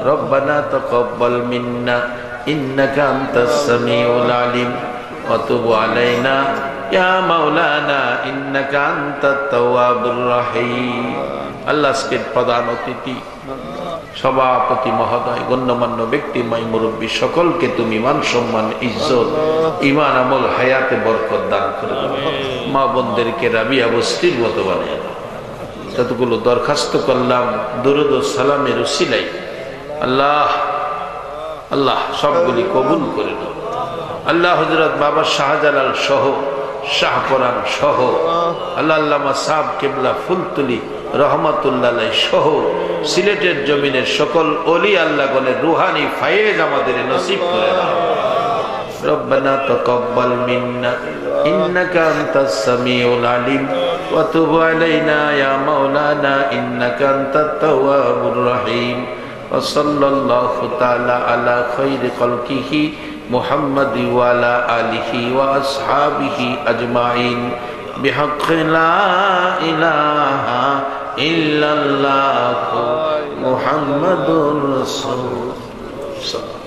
Speaker 1: রব্বানা তাকাব্বাল মিন্না ইন্নাকা আনতাস সামিউল আলিম ওয়া তুব আলাইনা ইয়া মাওলানা ইন্নাকা আনতাত তাওয়াবুর রহিম। আল্লাহ আজকের প্রধান অতিথি সভাপতি মহোদয়, গণ্যমান্য ব্যক্তি, মাই মুরব্বী সকলকে তুমি মান সম্মান ইজ্জত ইমান আমল হায়াতে বরকত দান করে দাও। মা বোনদেরকে রাবিয়া বস্তির মতো বানিয়ে দাও। যতগুলো দরখাস্ত করলাম দুরুদ ও সালামের উসিলাই আল্লাহ আল্লাহ সবগুলি কবুল করে দাও। আল্লাহ হযরত বাবা শাহজালাল সহ, শাহপরান সহ, আল্লাহ আল্লামা সাহেব কিবলা ফুলতুলি রহমাতুল্লাহ সহ সিলেটের জমিনের সকল ওলি আল্লাহগণের রুহানি ফায়েজ আমাদের নসিব করে দাও। রব্বানা তাকাব্বাল মিন্না ইন্নাকা আনতাস সামিউল আলিম ওয়া তুব আলাইনা ইয়া মাওলানা ইন্নাকা আনতাত তাওয়াবুর রহিম। ওয়া সাল্লাল্লাহু তাআলা আলা খায়রি খালকিহি মুহাম্মাদি ওয়া আলা আলিহি ওয়া আসহাবিহি আজমাইন বিহাক্কি লা ইলাহা ইল্লাল্লাহু মুহাম্মাদুর রাসূলুল্লাহ।